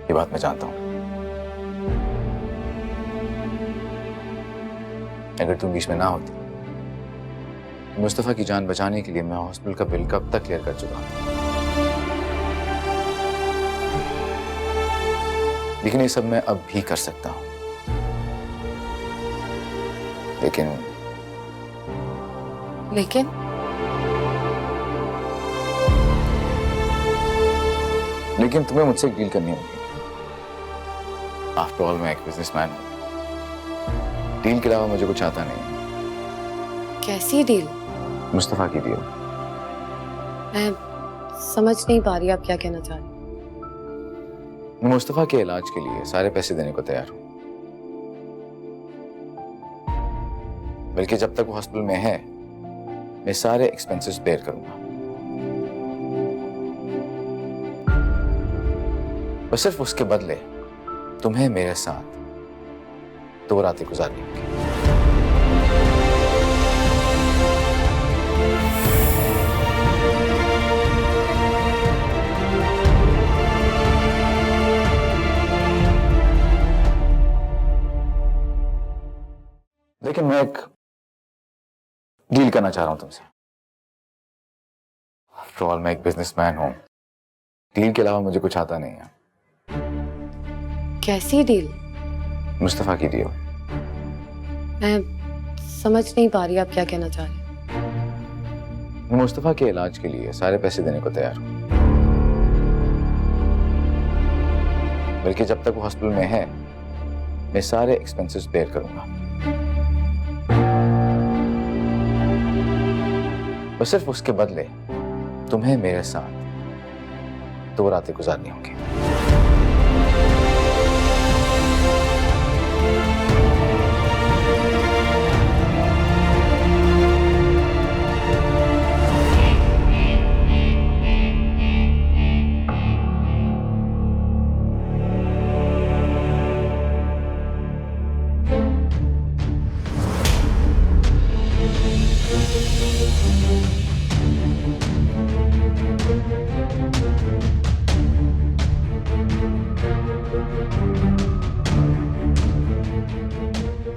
ये बात मैं जानता हूं। अगर तुम बीच में ना होती, मुस्तफा की जान बचाने के लिए मैं हॉस्पिटल का बिल कब तक क्लियर कर चुका हूं। लेकिन ये सब मैं अब भी कर सकता हूं। लेकिन तुम्हें मुझसे एक डील करनी होगी। आफ्टर ऑल मैं एक बिजनेसमैन हूं। डील के अलावा मुझे कुछ आता नहीं। कैसी डील? मुस्तफा की डील। मैं समझ नहीं पा रही आप क्या कहना चाह रही हैं। मैं मुस्तफा के इलाज के लिए सारे पैसे देने को तैयार हूं। बल्कि जब तक वो हॉस्पिटल में है मैं सारे एक्सपेंसेस बेयर करूंगा। बस सिर्फ उसके बदले तुम्हें मेरे साथ 2 रातें गुजारनी होंगी। लेकिन मैं एक डील करना चाह रहा हूं तुमसे। आफ्टर ऑल मैं एक बिजनेसमैन हूं। डील के अलावा मुझे कुछ आता नहीं है। कैसी डील? मुस्तफा की डील। मैं समझ नहीं पा रही आप क्या कहना चाह रही हैं। मैं मुस्तफा के इलाज के लिए सारे पैसे देने को तैयार हूं। बल्कि जब तक वो हॉस्पिटल में है मैं सारे एक्सपेंसेस बेयर करूंगा। बस सिर्फ उसके बदले तुम्हें मेरे साथ 2 रातें गुजारनी होंगी।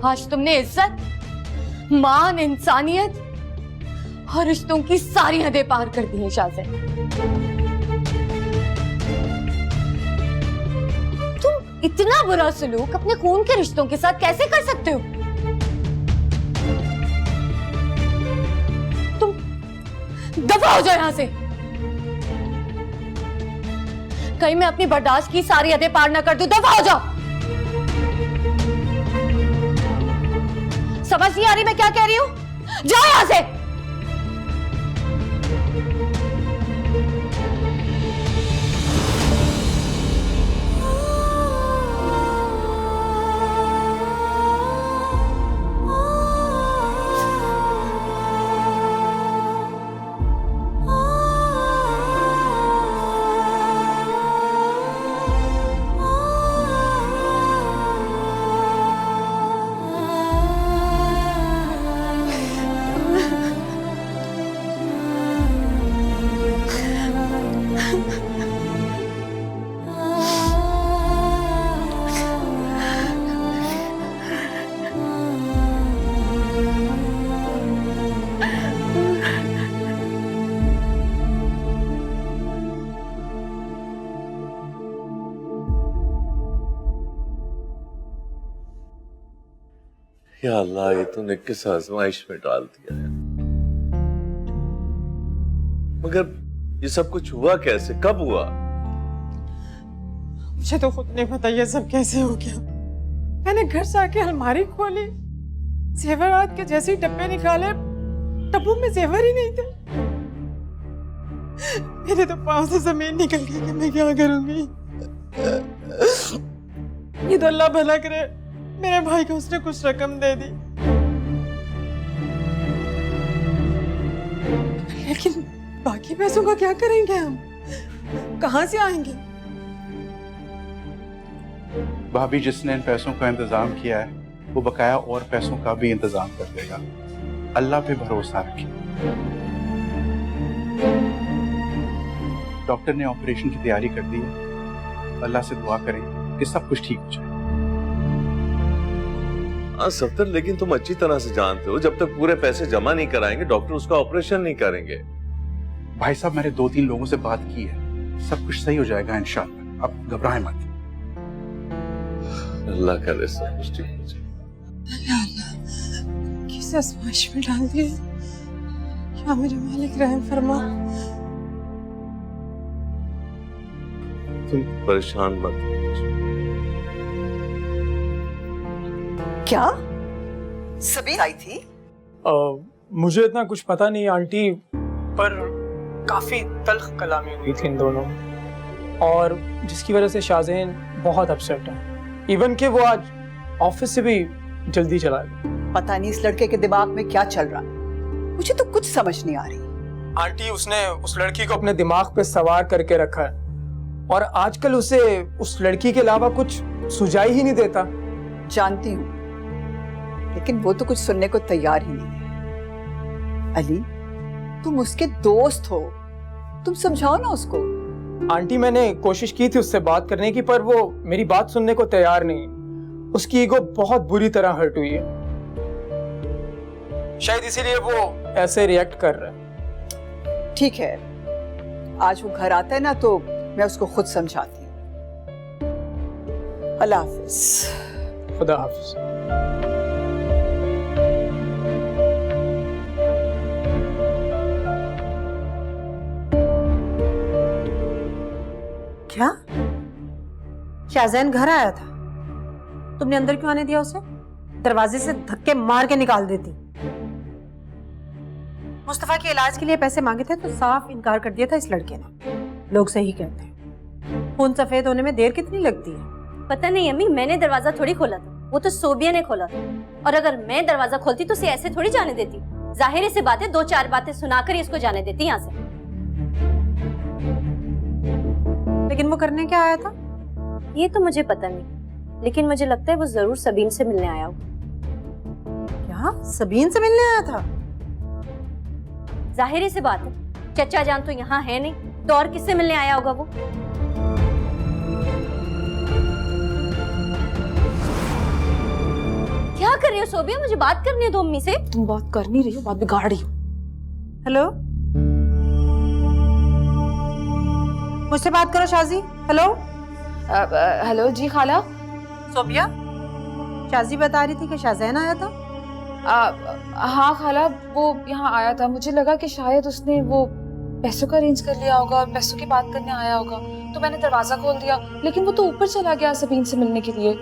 आज तुमने इज्जत, मान, इंसानियत और रिश्तों की सारी हदें पार कर दी हैं शाज़ेन। तुम इतना बुरा सलूक अपने खून के रिश्तों के साथ कैसे कर सकते हो? तुम दफा हो जाओ यहां से। कहीं मैं अपनी बर्दाश्त की सारी हदें पार ना कर दूं। दफा हो जाओ। समझ नहीं आ रही मैं क्या कह रही हूं? जाओ यहां से। या अल्लाह, ये तूने किस आजमाइश में डाल दिया है। मगर ये सब कुछ हुआ कैसे, कब हुआ? मुझे तो खुद नहीं पता ये सब कैसे हो गया। मैंने घर से आके अलमारी खोली, जेवरात के जैसे ही डब्बे निकाले, डब्बों में जेवर ही नहीं थे। मेरे तो पांव से जमीन निकल गई कि मैं क्या करूंगी। ये तो अल्लाह भला करे मेरे भाई को उसने कुछ रकम दे दी, लेकिन बाकी पैसों का क्या करेंगे हम? कहां से आएंगे? भाभी, जिसने इन पैसों का इंतजाम किया है वो बकाया और पैसों का भी इंतजाम कर देगा। अल्लाह पे भरोसा रखिए। डॉक्टर ने ऑपरेशन की तैयारी कर दी है। अल्लाह से दुआ करें कि सब कुछ ठीक हो जाए। हाँ सफ्दर, लेकिन तुम अच्छी तरह से जानते हो जब तक पूरे पैसे जमा नहीं कराएंगे डॉक्टर उसका ऑपरेशन नहीं करेंगे। भाई साहब, मैंने 2-3 लोगों से बात की है, सब कुछ सही हो जाएगा इंशाअल्लाह। आप घबराएं मत। अल्लाह करे सब कुछ ठीक हो जाए। किस आजमाइश में डाल दिए, क्या मेरे मालिक रहम फरमा। तुम परेशान मत हो। क्या सबीन आई थी? मुझे इतना कुछ पता नहीं आंटी, पर काफी तल्ख कलामी हुई थी इन दोनों में, और जिसकी वजह से शाहज़ैन बहुत अपसेट है। इवन कि वो आज ऑफिस से भी जल्दी चला गया। पता नहीं इस लड़के के दिमाग में क्या चल रहा है, मुझे तो कुछ समझ नहीं आ रही। आंटी, उसने उस लड़की को अपने दिमाग पे सवार करके रखा है, और आजकल उसे उस लड़की के अलावा कुछ सुझाई ही नहीं देता। जानती हूँ, लेकिन वो तो कुछ सुनने को तैयार ही नहीं है। अली, तुम उसके दोस्त हो, तुम समझाओ ना उसको। आंटी, मैंने कोशिश की थी उससे बात करने की, पर वो मेरी बात सुनने को तैयार नहीं। उसकी ईगो बहुत बुरी तरह हर्ट हुई है, शायद इसीलिए वो ऐसे रिएक्ट कर रहा है। ठीक है, आज वो घर आता है ना तो मैं उसको खुद समझाती हूँ। अल्लाह हाफिज। खुदा हाफिज। क्या शाहज़ैन घर आया था? तुमने अंदर क्यों आने दिया उसे? दरवाजे से धक्के मार के निकाल देती। मुस्तफा के इलाज के लिए पैसे मांगे थे तो साफ इनकार कर दिया था इस लड़के ने। लोग सही कहते हैं, खून सफेद होने में देर कितनी लगती है। पता नहीं अम्मी, मैंने दरवाजा थोड़ी खोला था, वो तो सोबिया ने खोला था। और अगर मैं दरवाजा खोलती तो उसे ऐसे थोड़ी जाने देती। जाहिर सी बात है, 2-4 बातें सुनाकर ही इसको जाने देती यहाँ से। लेकिन वो करने क्या आया था? ये तो मुझे पता नहीं, लेकिन मुझे लगता है वो जरूर सबीन से मिलने आया होगा। क्या सबीन से मिलने आया था? जाहिर सी बात है, चचा जान तो यहाँ है नहीं, तो और किससे मिलने आया होगा वो? क्या कर रही हो सोबिया? मुझे बात करनी है दो अम्मी से। तुम बात कर नहीं रही हो, बात बिगाड़ रही हो। हेलो, मुझसे बात करो शाजी। हेलो। हेलो जी खाला। सोबिया, शाजी बता रही थी कि शाहज़ैन आया था। हाँ खाला, वो यहाँ आया था। मुझे लगा कि शायद उसने वो पैसों का अरेंज कर लिया होगा, पैसों की बात करने आया होगा, तो मैंने दरवाजा खोल दिया, लेकिन वो तो ऊपर चला गया सबीन से मिलने के लिए।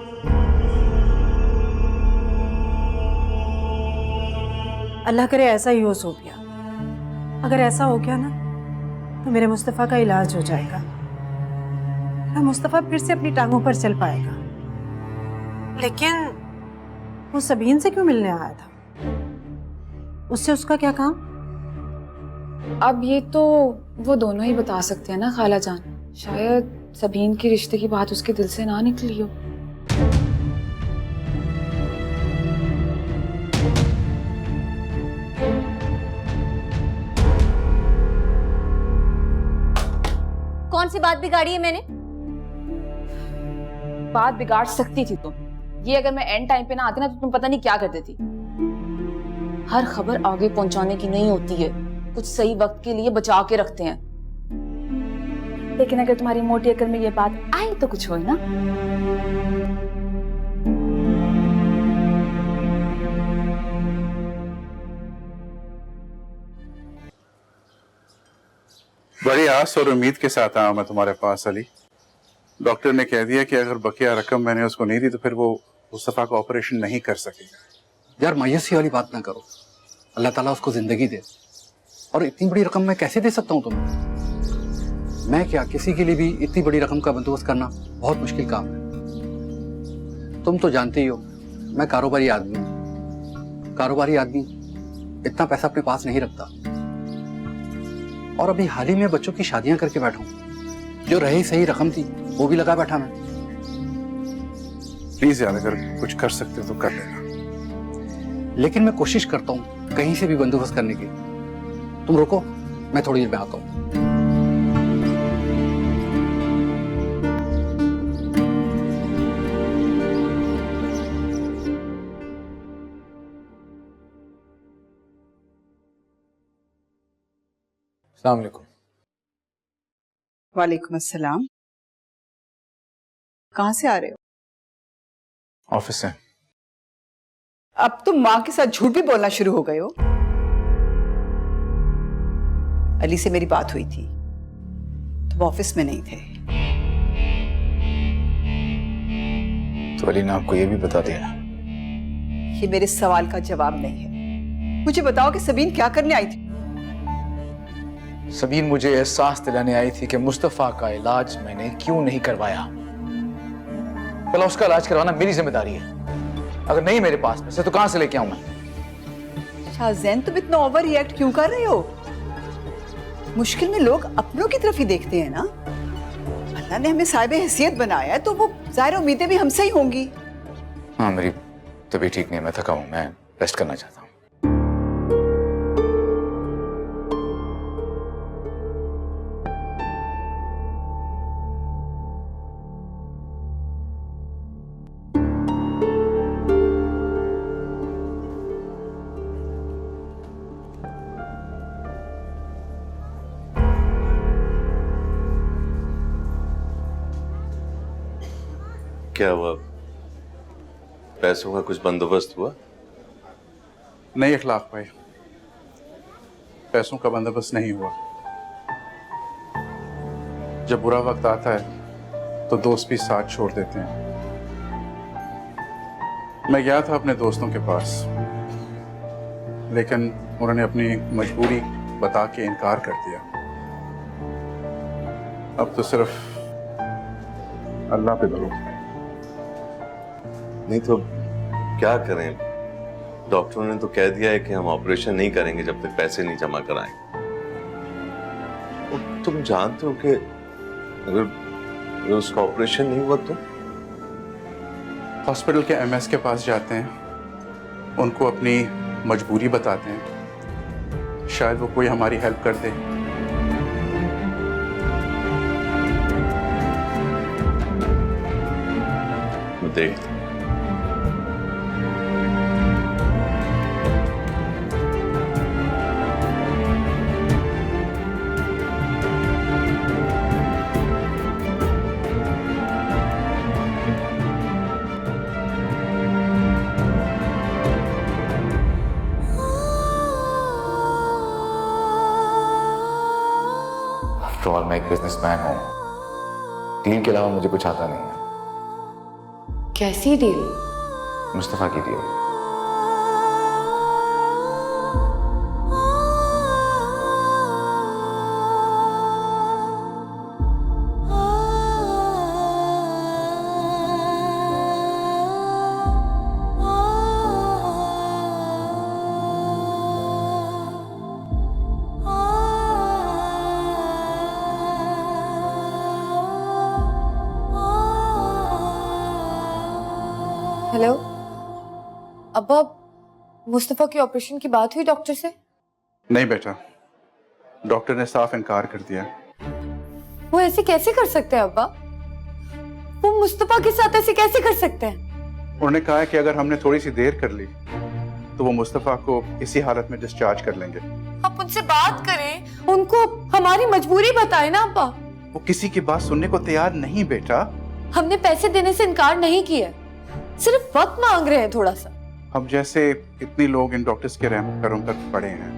अल्लाह करे ऐसा ही हो सोबिया। अगर ऐसा हो गया ना तो मेरे मुस्तफ़ा का इलाज हो जाएगा, मैं मुस्तफ़ा फिर से अपनी टांगों पर चल पाएगा। लेकिन वो सबीन से क्यों मिलने आया था? उससे उसका क्या काम? अब ये तो वो दोनों ही बता सकते हैं ना खाला जान। शायद सबीन के रिश्ते की बात उसके दिल से ना निकली हो। कौन सी बात बिगाड़ी है मैंने? बात बिगाड़ सकती थी तुम। ये अगर मैं एंड टाइम पे ना आती ना तो तुम पता नहीं क्या कर देती। हर खबर आगे पहुंचाने की नहीं होती है, कुछ सही वक्त के लिए बचा के रखते हैं। लेकिन अगर तुम्हारी मोटी अकल में ये बात आई तो कुछ हो ना। बड़ी आस और उम्मीद के साथ आया मैं तुम्हारे पास अली। डॉक्टर ने कह दिया कि अगर बकिया रकम मैंने उसको नहीं दी तो फिर वो मुस्तफ़ा का ऑपरेशन नहीं कर सकेगा। यार मायूसी वाली बात ना करो, अल्लाह ताला उसको जिंदगी दे। और इतनी बड़ी रकम मैं कैसे दे सकता हूँ तुम्हें? मैं क्या, किसी के लिए भी इतनी बड़ी रकम का बंदोबस्त करना बहुत मुश्किल काम है। तुम तो जानते ही हो मैं कारोबारी आदमी हूँ। कारोबारी आदमी इतना पैसा अपने पास नहीं रखता, और अभी हाल ही में बच्चों की शादियां करके बैठा हूँ। जो रही सही रकम थी वो भी लगा बैठा मैं। प्लीज यार, अगर कुछ कर सकते हो तो कर लेना। लेकिन मैं कोशिश करता हूँ कहीं से भी बंदोबस्त करने की। तुम रुको, मैं थोड़ी देर में आता हूँ। अस्सलाम वालेकुम। वालेकुम अस्सलाम। कहाँ से आ रहे हो? ऑफिस से। अब तुम माँ के साथ झूठ भी बोलना शुरू हो गए हो। अली से मेरी बात हुई थी, तुम ऑफिस में नहीं थे। तो अली ने आपको ये भी बता दिया? ये मेरे सवाल का जवाब नहीं है। मुझे बताओ कि सबीन क्या करने आई थी? सबीन मुझे एहसास दिलाने आई थी कि मुस्तफा का इलाज मैंने क्यों नहीं करवाया। भला उसका इलाज करवाना मेरी जिम्मेदारी है। अगर नहीं मेरे पास पैसे तो कहां से लेके आऊं मैं? शाहजैन, तुम इतना ओवर रिएक्ट क्यों कर रहे हो? मुश्किल में लोग अपनों की तरफ ही देखते हैं ना। अल्लाह ने हमें साहिब हैसियत बनाया है, तो वो ज़ाहिर उम्मीदें भी हमसे ही होंगी। हाँ, मेरी तबीयत ठीक नहीं है, मैं थका हूं, मैं रेस्ट करना चाहता हूँ। क्या हुआ? पैसों का कुछ बंदोबस्त हुआ? नहीं इखलाक भाई, पैसों का बंदोबस्त नहीं हुआ। जब बुरा वक्त आता है तो दोस्त भी साथ छोड़ देते हैं। मैं गया था अपने दोस्तों के पास, लेकिन उन्होंने अपनी मजबूरी बता के इनकार कर दिया। अब तो सिर्फ अल्लाह पे भरोसा है। नहीं तो क्या करें? डॉक्टरों ने तो कह दिया है कि हम ऑपरेशन नहीं करेंगे जब तक पैसे नहीं जमा कराएंगे। और तुम जानते हो कि अगर उसका ऑपरेशन नहीं हुआ तो? हॉस्पिटल के एमएस के पास जाते हैं, उनको अपनी मजबूरी बताते हैं, शायद वो कोई हमारी हेल्प कर दे। देख, आफ्टर ऑल मैं एक बिजनेसमैन हूँ, डील के अलावा मुझे कुछ आता नहीं है। कैसी डील? मुस्तफा की डील। हेलो अब्बा, मुस्तफा के ऑपरेशन की बात हुई डॉक्टर से? नहीं बेटा, डॉक्टर ने साफ इनकार कर दिया। वो ऐसे कैसे कर सकते हैं अब्बा? वो मुस्तफा के साथ ऐसे कैसे कर सकते हैं? उन्होंने कहा है कि अगर हमने थोड़ी सी देर कर ली तो वो मुस्तफा को इसी हालत में डिस्चार्ज कर लेंगे। आप उनसे बात करें, उनको हमारी मजबूरी बताएं ना अब्बा। वो किसी की बात सुनने को तैयार नहीं बेटा। हमने पैसे देने से इनकार नहीं किया, सिर्फ वक्त मांग रहे हैं थोड़ा सा। हम जैसे इतने लोग इन डॉक्टर्स के रहम करम पर पड़े हैं,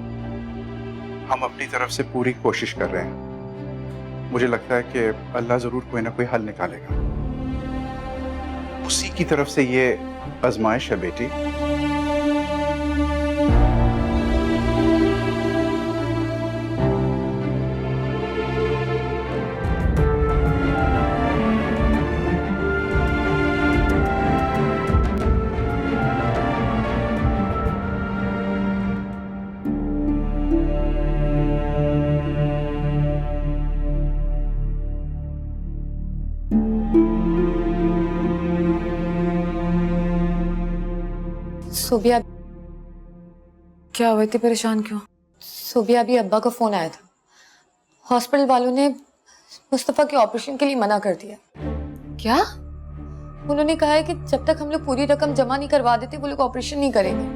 हम अपनी तरफ से पूरी कोशिश कर रहे हैं। मुझे लगता है कि अल्लाह जरूर कोई ना कोई हल निकालेगा। उसी की तरफ से ये आजमाइश है बेटी। सोबिया, क्या हुआ, इतनी परेशान क्यों? सोबिया अभी अब्बा का फोन आया था। हॉस्पिटल वालों ने मुस्तफा के ऑपरेशन के लिए मना कर दिया। क्या? उन्होंने कहा है कि जब तक हम लोग पूरी रकम जमा नहीं करवा देते वो लोग ऑपरेशन नहीं करेंगे।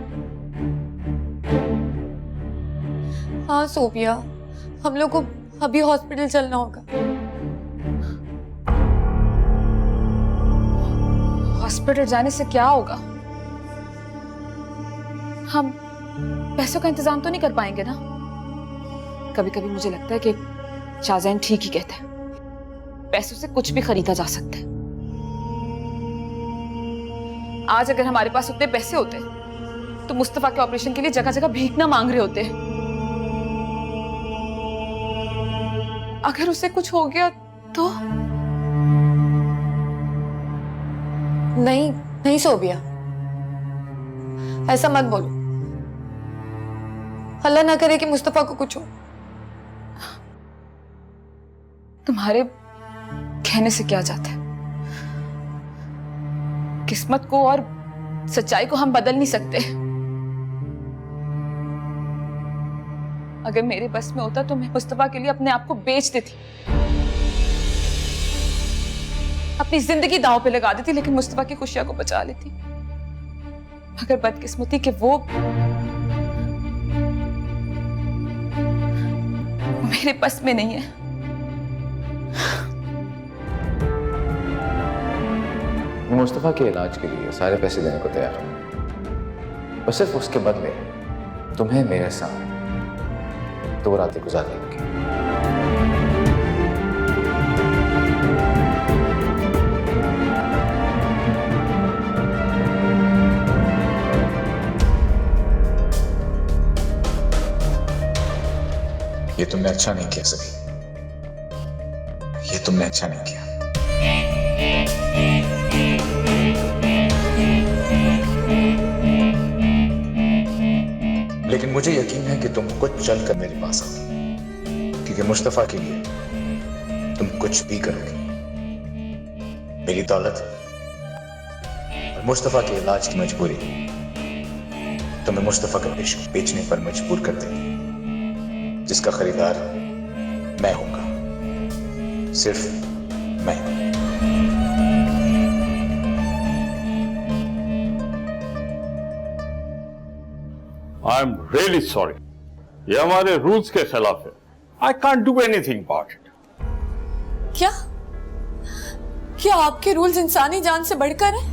हाँ सोबिया, हम लोग को अभी हॉस्पिटल चलना होगा। हॉस्पिटल? हॉस्पिटल जाने से क्या होगा? हम पैसों का इंतजाम तो नहीं कर पाएंगे ना? कभी कभी मुझे लगता है कि शाहजैन ठीक ही कहता है, पैसों से कुछ भी खरीदा जा सकता है। आज अगर हमारे पास उतने पैसे होते तो मुस्तफा के ऑपरेशन के लिए जगह जगह भीख ना मांग रहे होते। अगर उसे कुछ हो गया तो? नहीं नहीं सोबिया, ऐसा मत बोलो। अल्लाह ना करे कि मुस्तफा को कुछ हो। तुम्हारे कहने से क्या जाता है? किस्मत को और सच्चाई को हम बदल नहीं सकते। अगर मेरे बस में होता तो मैं मुस्तफा के लिए अपने आप को बेच देती, अपनी जिंदगी दांव पे लगा देती, लेकिन मुस्तफा की खुशियां को बचा लेती। मगर बदकिस्मती कि वो मेरे बस में नहीं है। मुस्तफ़ा के इलाज के लिए सारे पैसे देने को तैयार हूं, बस सिर्फ उसके बदले तुम्हें मेरे साथ 2 रातें गुजारनी होगी। ये तुमने अच्छा नहीं किया सभी, ये तुमने अच्छा नहीं किया। लेकिन मुझे यकीन है कि तुम खुद चल कर मेरे पास आओगे, क्योंकि मुस्तफा के लिए तुम कुछ भी करोगे। मेरी दौलत और मुस्तफा के इलाज की मजबूरी तुम्हें मुस्तफा का इश्क बेचने पर मजबूर कर देगी, जिसका खरीदार मैं हूंगा, सिर्फ मैं। आई एम रियली सॉरी, ये हमारे रूल्स के खिलाफ है। I can't do anything about it. क्या क्या आपके रूल्स इंसानी जान से बढ़कर हैं?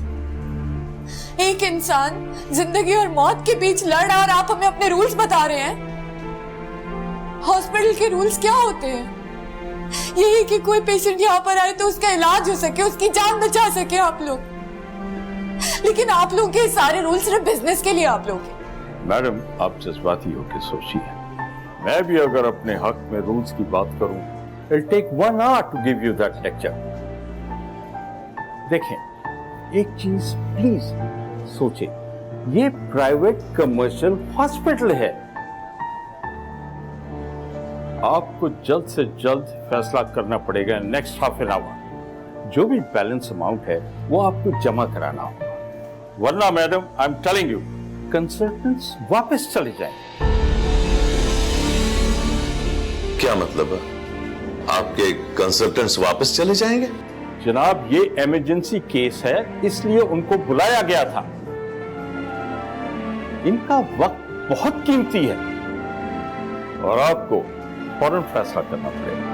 एक इंसान जिंदगी और मौत के बीच लड़ रहा और आप हमें अपने रूल्स बता रहे हैं? हॉस्पिटल के रूल्स क्या होते हैं? यही कि कोई पेशेंट यहाँ पर आए तो उसका इलाज हो सके, उसकी जान बचा सके आप लोग। लेकिन आप लोग के सारे रूल्स सिर्फ बिजनेस के लिए आप लोग। मैडम, आप जज्बाती होकर सोचिए। मैं भी अगर अपने हक में रूल्स की बात करूं, it'll take 1 hour to give you that lecture. देखें, एक चीज प्लीज सोचें, ये प्राइवेट कमर्शियल हॉस्पिटल है। आपको जल्द से जल्द फैसला करना पड़ेगा। नेक्स्ट हाफ एन आवर जो भी बैलेंस अमाउंट है वो आपको जमा कराना होगा, वरना madam I am telling you consultants वापस चले जाएं। क्या मतलब है? आपके कंसल्टेंट्स वापस चले जाएंगे? जनाब, ये इमरजेंसी केस है, इसलिए उनको बुलाया गया था। इनका वक्त बहुत कीमती है और आपको फौरन फैसला करना पड़ेगा।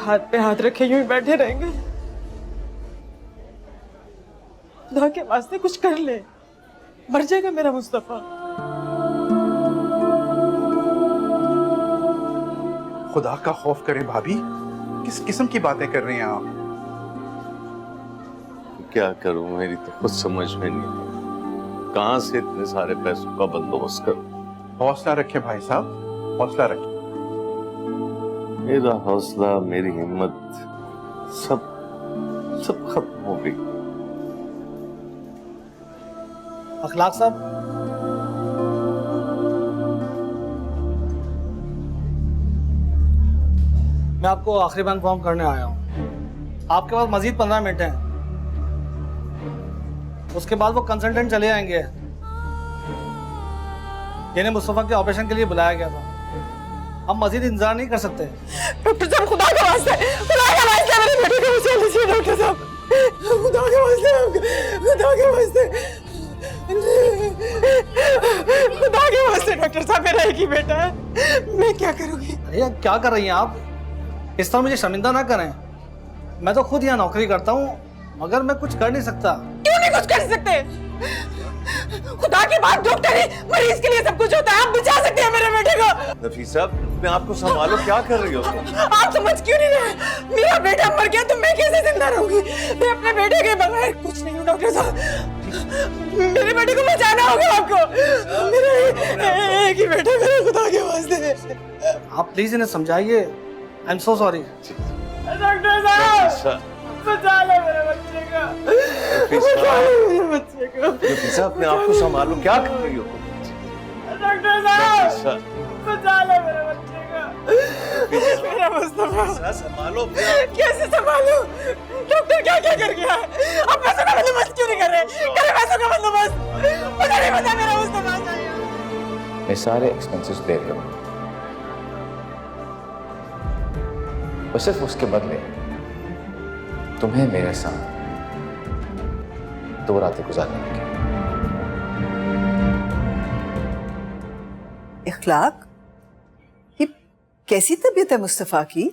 हाथ पे हाथ रखे यूं ही बैठे रहेंगे? खुदा के वास्ते कुछ कर ले, मर जाएगा मेरा मुस्तफा। खुदा का खौफ करें भाभी, किस किस्म की बातें कर रही हैं आप? क्या करूं, मेरी तो कुछ समझ में नहीं आता। कहां से इतने सारे पैसों का बंदोबस्त करूं? हौसला रखे भाई साहब, हौसला रखे। मेरा हौसला, मेरी हिम्मत सब खत्म हो गई। अखलाक साहब, मैं आपको आखिरी बार इन्फॉर्म करने आया हूँ। आपके पास मजीद 15 मिनट हैं, उसके बाद वो कंसल्टेंट चले आएंगे। इन्हें मुस्तफा के ऑपरेशन के लिए बुलाया गया था। हम मजीद इंतजार नहीं कर सकते। डॉक्टर साहब, खुदा का वास्ते, खुदा का वास्ते मेरे बेटे को बचा लीजिए डॉक्टर साहब, खुदा के वास्ते, खुदा के वास्ते, खुदा के वास्ते डॉक्टर साहब, मेरा एक ही बेटा है, मैं क्या करूंगी? अरे क्या कर रही हैं आप? इस तरह मुझे शर्मिंदा ना करें। मैं तो खुद यहाँ नौकरी करता हूँ, मगर मैं कुछ कर नहीं सकता। क्यों नहीं कुछ कर सकते? खुदा के बाद डॉक्टर ही मरीज के लिए सब कुछ होता है। आप बचा सकते हैं मेरे बेटे को। नफीस साहब, अपने आप को संभालो, क्या कर रही हो तुम? आप समझ क्यों नहीं रहे? मेरा बेटा मर गया तो मैं कैसे जिंदा रहूंगी? मैं अपने बेटे के बगैर कुछ नहीं हूँ डॉक्टर साहब। मेरे बेटे को बचाना होगा आपको। मेरा एक ही बेटा, मेरे खुदा के वास्ते। आप प्लीज इन्हें समझाइए। I am so sorry. Doctor साहब, बचा लो मेरे बच्चे को, बचा लो मेरे बच्चे को। नफीस साहब, अपने आप को संभालो, क्या कर रही हो तुम? डॉक्टर साहब, बचा लो मेरे बच्चे को, मेरा मुस्तफा। संभालो। कैसे संभालूं? डॉक्टर क्या क्या कर गया है? आप पैसों का बंदोबस्त क्यों नहीं कर रहे? करें पैसों का बंदोबस्त। मुझे नहीं पता, मेरा मुस्तफा चाहिए। मैं सारे एक्सपेंसेस पे करूंगा, और सिर्फ उसके बदले तुम्हें मेरे साथ 2 रातें गुजारने होंगी। इखलाक, ये कैसी तबीयत है मुस्तफा की?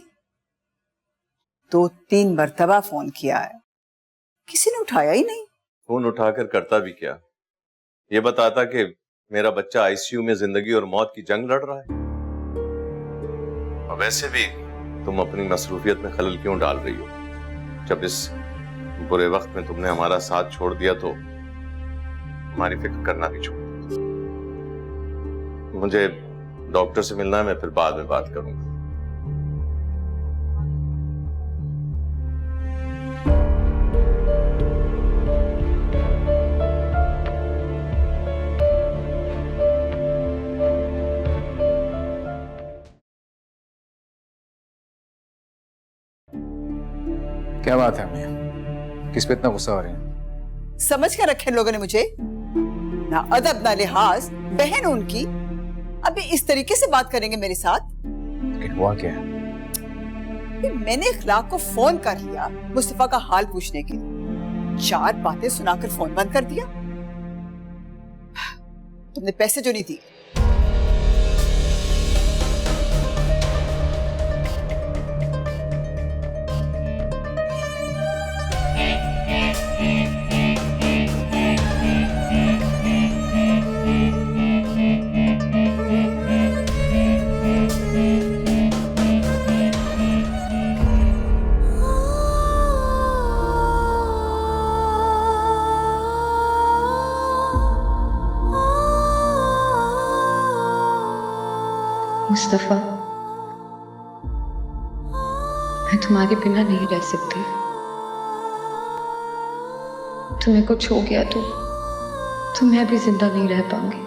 2-3 मरतबा फोन किया है, किसी ने उठाया ही नहीं। फोन उठाकर करता भी क्या? ये बताता कि मेरा बच्चा आईसीयू में जिंदगी और मौत की जंग लड़ रहा है। और वैसे भी तुम अपनी मसरूफियत में खलल क्यों डाल रही हो? जब इस बुरे वक्त में तुमने हमारा साथ छोड़ दिया तो हमारी फिक्र करना भी छोड़ दिया। मुझे डॉक्टर से मिलना है, मैं फिर बाद में बात करूंगा। क्या बात है अम्मी, किस पे इतना गुस्सा हो रहे हैं? समझ कर रखे लोगों ने मुझे, ना अदब ना लिहाज। बहन उनकी अभी इस तरीके से बात करेंगे मेरे साथ? लेकिन हुआ क्या है? मैंने इखलाक को फोन कर लिया मुस्तफा का हाल पूछने के लिए, 4 बातें सुनाकर फोन बंद कर दिया। तुमने पैसे जो नहीं दिए, मुस्तफा, मैं तुम्हारे बिना नहीं रह सकती। तुम्हें कुछ हो गया तो मैं भी जिंदा नहीं रह पाऊंगी,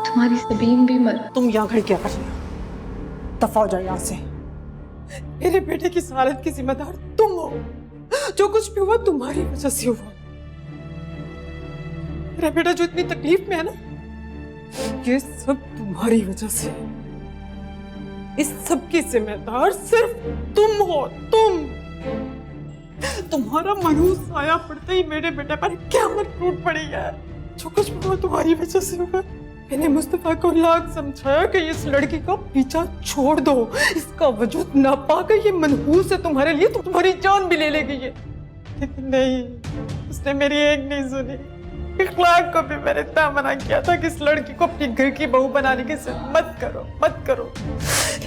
तुम्हारी सबीन भी मर। तुम यहाँ खड़ी क्या कर रही हो? दफा हो जाओ यहाँ से। मेरे बेटे की इस हालत की जिम्मेदार तुम हो। जो कुछ भी हुआ तुम्हारी वजह से हुआ। मेरा बेटा जो इतनी तकलीफ में है ना, ये सब तुम्हारी वजह से। इस सब की जिम्मेदार सिर्फ तुम हो। तुम्हारा मनहूस साया पड़ते ही मेरे बेटे पर क़यामत टूट पड़ी है। जो कुछ भी हुआ तुम्हारी वजह से हुआ। मैंने मुस्तफा को लाख समझाया कि इस लड़की का पीछा छोड़ दो, इसका वजूद नापाक है, ये मनहूस है तुम्हारे लिए, तो तुम्हारी जान भी ले लेगी ये। लेकिन नहीं, उसने मेरी एक नहीं सुनी। इखलाक को भी मैंने इतना मना किया था कि इस लड़की को अपनी घर की बहू बनाने की जिद मत करो,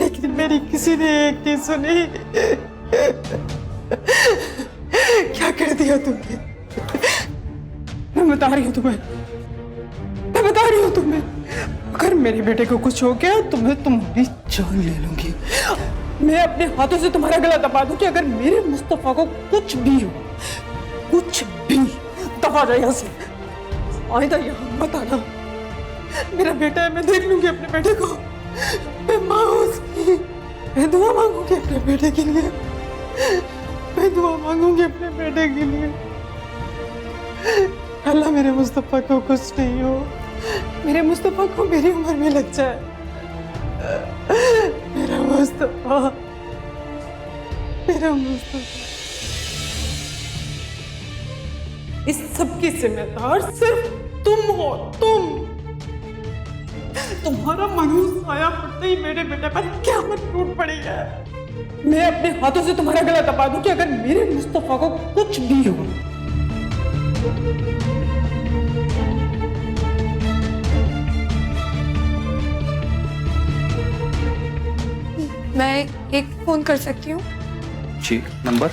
लेकिन मेरी किसी ने एक नहीं सुनी। क्या कर दिया तुमने? मैं बता रही हूँ तुम्हें, अगर मेरे बेटे को कुछ हो गया तो मैं तुम्हारी जान ले लूंगी। मैं अपने हाथों से तुम्हारा गला दबा दूंगी अगर मेरे मुस्तफा को कुछ भी हो, कुछ भी। दबा जाए यहाँ से, आइंदा यहाँ मत आना। मेरा बेटा है, मैं देख लूंगी अपने बेटे को। मैं माँ हूँ उसकी, मैं दुआ मांगूंगी अपने बेटे के लिए, मैं दुआ मांगूंगी अपने बेटे के लिए। अल्लाह मेरे मुस्तफा को कुछ नहीं हो, मेरे मुस्तफा को मेरी उम्र में लग जाए। मेरा मुस्तफा, मेरा मुस्तफा। इस सब की जिम्मेदार सिर्फ तुम हो, तुम। तुम्हारा मनहूस आया पड़ते ही मेरे बेटे पर क़यामत टूट पड़ी है। मैं अपने हाथों से तुम्हारा गला दबा दूं कि अगर मेरे मुस्तफा को कुछ भी हो। मैं एक फोन कर सकती हूँ? जी, नंबर?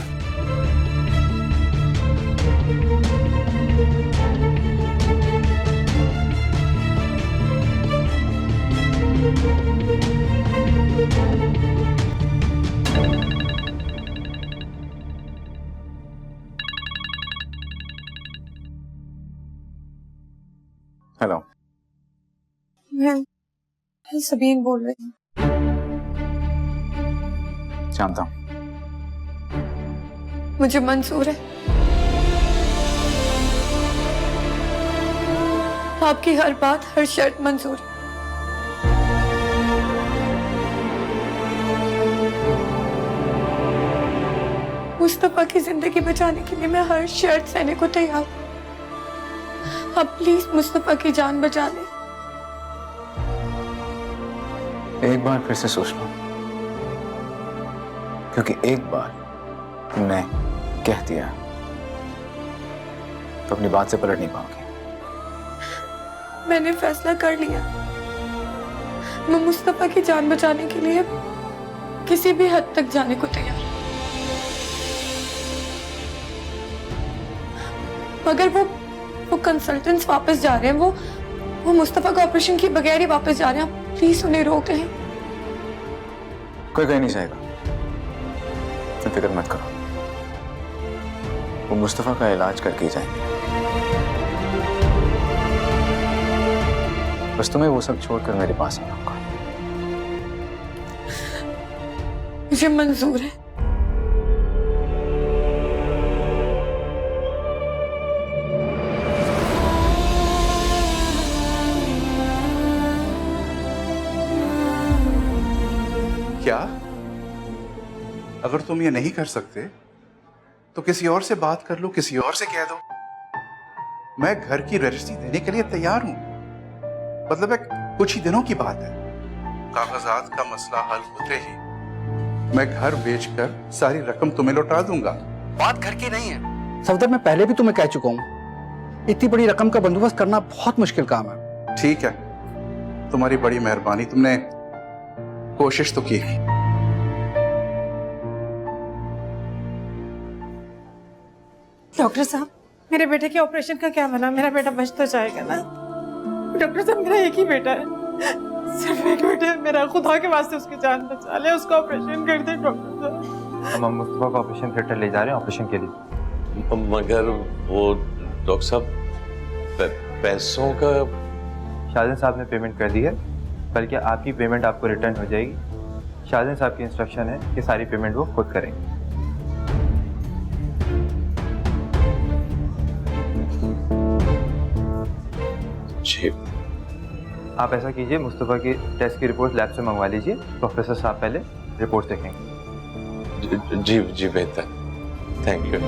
हेलो, मैं सबीन बोल रही हूँ। जानता हूँ। मुझे मंजूर है, आपकी हर बात, हर शर्त मंजूर है। मुस्तफा की जिंदगी बचाने के लिए मैं हर शर्त सहने को तैयार हूँ। आप प्लीज मुस्तफा की जान बचा लें। एक बार फिर से सोच लो, क्योंकि एक बार तुमने कह दिया तो अपनी बात से पलट नहीं पाओगे। मैंने फैसला कर लिया, मैं मुस्तफा की जान बचाने के लिए किसी भी हद तक जाने को तैयार हूं। मगर वो कंसल्टेंट्स वापस जा रहे हैं, वो मुस्तफा का ऑपरेशन किए बगैर ही वापस जा रहे हैं। आप प्लीज उन्हें रोक लें। कोई कहीं नहीं जाएगा, तुम फिक्र मत करो, वो मुस्तफा का इलाज करके ही जाएंगे। बस तुम्हें वो सब छोड़कर मेरे पास आना होगा। मुझे मंजूर है। क्या? अगर तुम ये नहीं कर सकते तो किसी और से बात कर लो, किसी और से कह दो। मैं घर की रजिस्ट्री देने के लिए तैयार हूं। मतलब है कुछ ही दिनों की बात है, कागजात का मसला हल होते ही मैं घर बेचकर सारी रकम तुम्हें लौटा दूंगा। बात घर की नहीं है सफदर, मैं पहले भी तुम्हें कह चुका हूँ, इतनी बड़ी रकम का बंदोबस्त करना बहुत मुश्किल काम है। ठीक है, तुम्हारी बड़ी मेहरबानी, तुमने कोशिश तो की। डॉक्टर साहब, मेरे बेटे के ऑपरेशन का क्या बना? मेरा बेटा बच तो जाएगा ना? डॉक्टर साहब, मेरा एक ही बेटा है, सिर्फ एक बेटा है मेरा। खुदा के वास्ते उसकी जान बचा ले, उसका ऑपरेशन कर दे डॉक्टर साहब। हम मुस्तफा का ऑपरेशन थिएटर ले जा रहे हैं ऑपरेशन के लिए। मगर वो डॉक्टर साहब, पैसों का शाहजहां साहब ने पेमेंट कर दी है, बल्कि आपकी पेमेंट आपको रिटर्न हो जाएगी। शाहजहां साहब की इंस्ट्रक्शन है कि सारी पेमेंट वो खुद करेंगे। जी, आप ऐसा कीजिए, मुस्तफा की टेस्ट की रिपोर्ट लैब से मंगवा लीजिए। प्रोफेसर साहब पहले रिपोर्ट देखेंगे। जी जी, बेहतर, थैंक यू।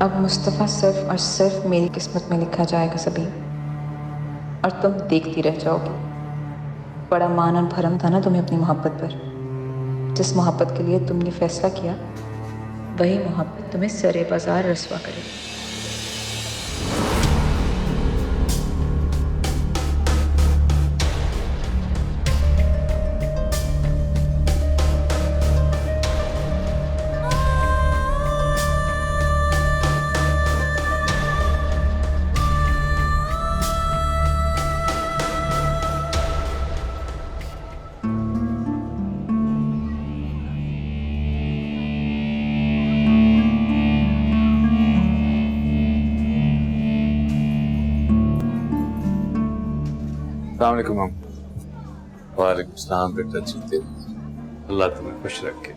अब मुस्तफ़ा सिर्फ और सिर्फ मेरी किस्मत में लिखा जाएगा सभी, और तुम देखती रह जाओगी। बड़ा मान और भरम था ना तुम्हें अपनी मोहब्बत पर। जिस मोहब्बत के लिए तुमने फैसला किया, वही मोहब्बत तुम्हें सरे बाजार रसवा करेगी। अस्सलाम वालेकुम माम। वालेकुम सलाम बेटा, जीते अल्लाह तुम्हें खुश रखे।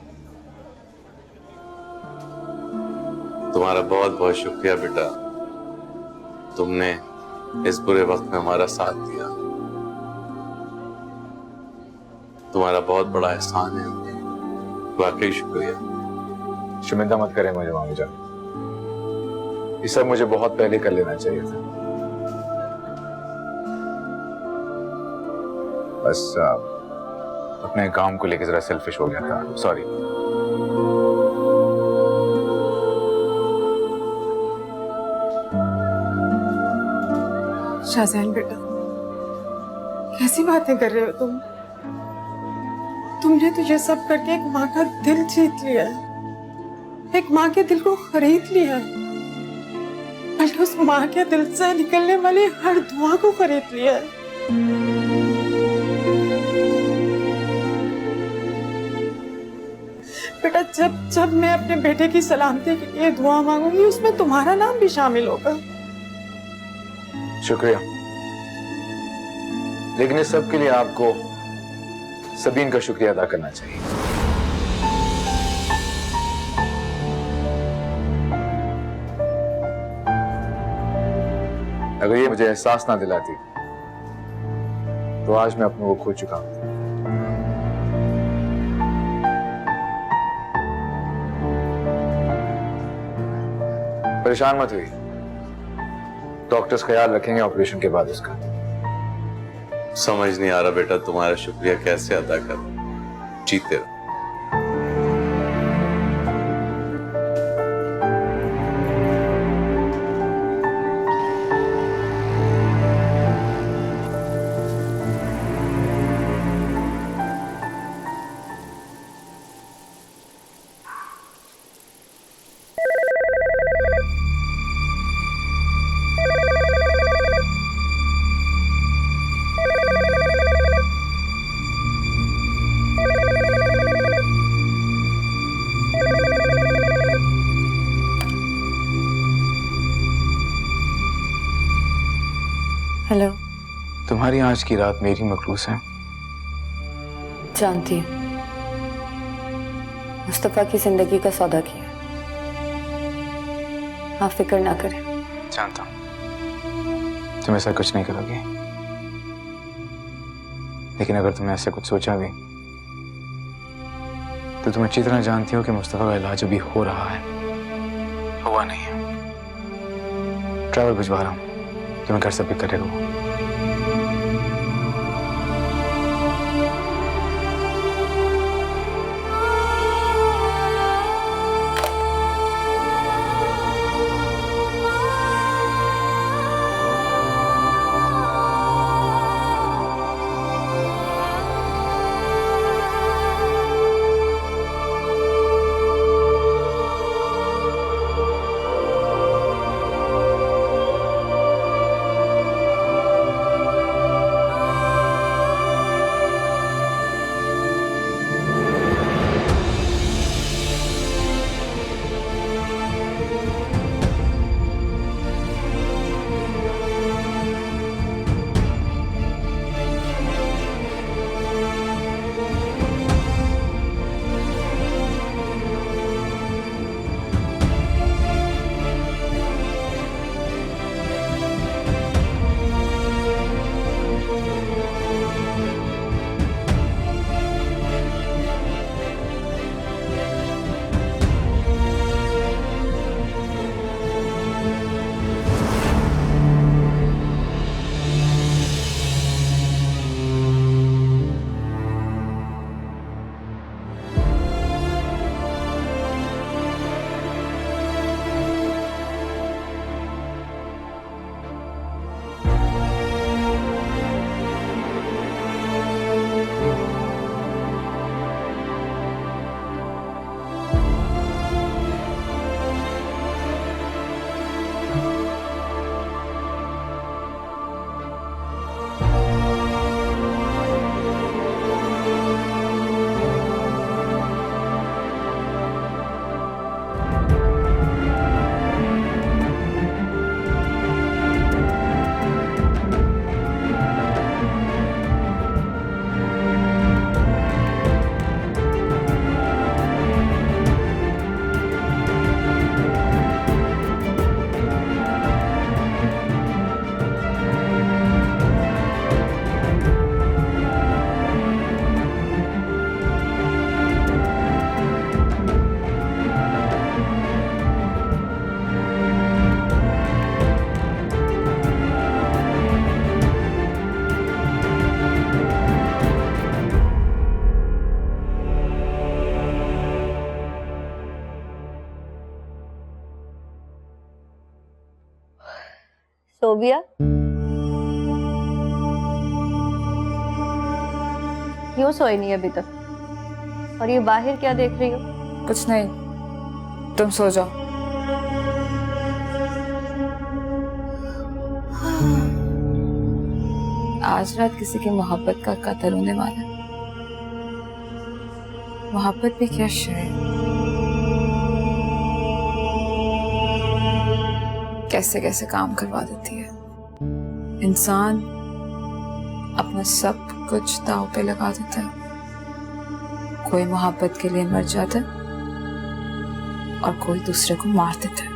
तुम्हारा बहुत बहुत शुक्रिया बेटा, तुमने इस बुरे वक्त में हमारा साथ दिया। तुम्हारा बहुत बड़ा एहसान है, वाकई शुक्रिया। शर्मिंदा मत करें मुझे मामू जान, ये सब मुझे बहुत पहले कर लेना चाहिए था। बस अपने काम को लेकर जरा सेल्फिश हो गया था, सॉरी। शाहजहान बेटा, कैसी बातें कर रहे हो तुम? तुमने तो ये सब करके एक माँ का दिल जीत लिया है, एक माँ के दिल को खरीद लिया है, बल्कि उस माँ के दिल से निकलने वाली हर दुआ को खरीद लिया है। बेटा, जब जब मैं अपने बेटे की सलामती के लिए दुआ मांगूंगी, उसमें तुम्हारा नाम भी शामिल होगा। शुक्रिया, लेकिन इस सब के लिए आपको सबीन का शुक्रिया अदा करना चाहिए। अगर ये मुझे एहसास ना दिलाती तो आज मैं अपने को खो चुका हूं। परेशान मत हुई, डॉक्टर्स ख्याल रखेंगे ऑपरेशन के बाद उसका। समझ नहीं आ रहा बेटा तुम्हारा शुक्रिया कैसे अदा करूं। जीते रहो। हेलो। तुम्हारी आज की रात मेरी मखलूस है। जानती हूँ, मुस्तफा की जिंदगी का सौदा किया। आप फिक्र ना करें। जानता हूँ तुम ऐसा कुछ नहीं करोगे, लेकिन अगर तुमने ऐसे कुछ सोचा भी तो तुम अच्छी तरह जानती हो कि मुस्तफा का इलाज अभी हो रहा है, हुआ नहीं है। ट्रैवल भिजवा रहा हूँ, तुम्हें घर से पिक करेगा वो। फोबिया? क्यों सोई नहीं अभी तक? और ये बाहर क्या देख रही हो? कुछ नहीं, तुम सो जाओ। आज रात किसी की मोहब्बत का कत्ल होने वाला है। मोहब्बत भी क्या शय, कैसे कैसे काम करवा देती है। इंसान अपना सब कुछ दांव पे लगा देता है। कोई मोहब्बत के लिए मर जाता है और कोई दूसरे को मार देता है।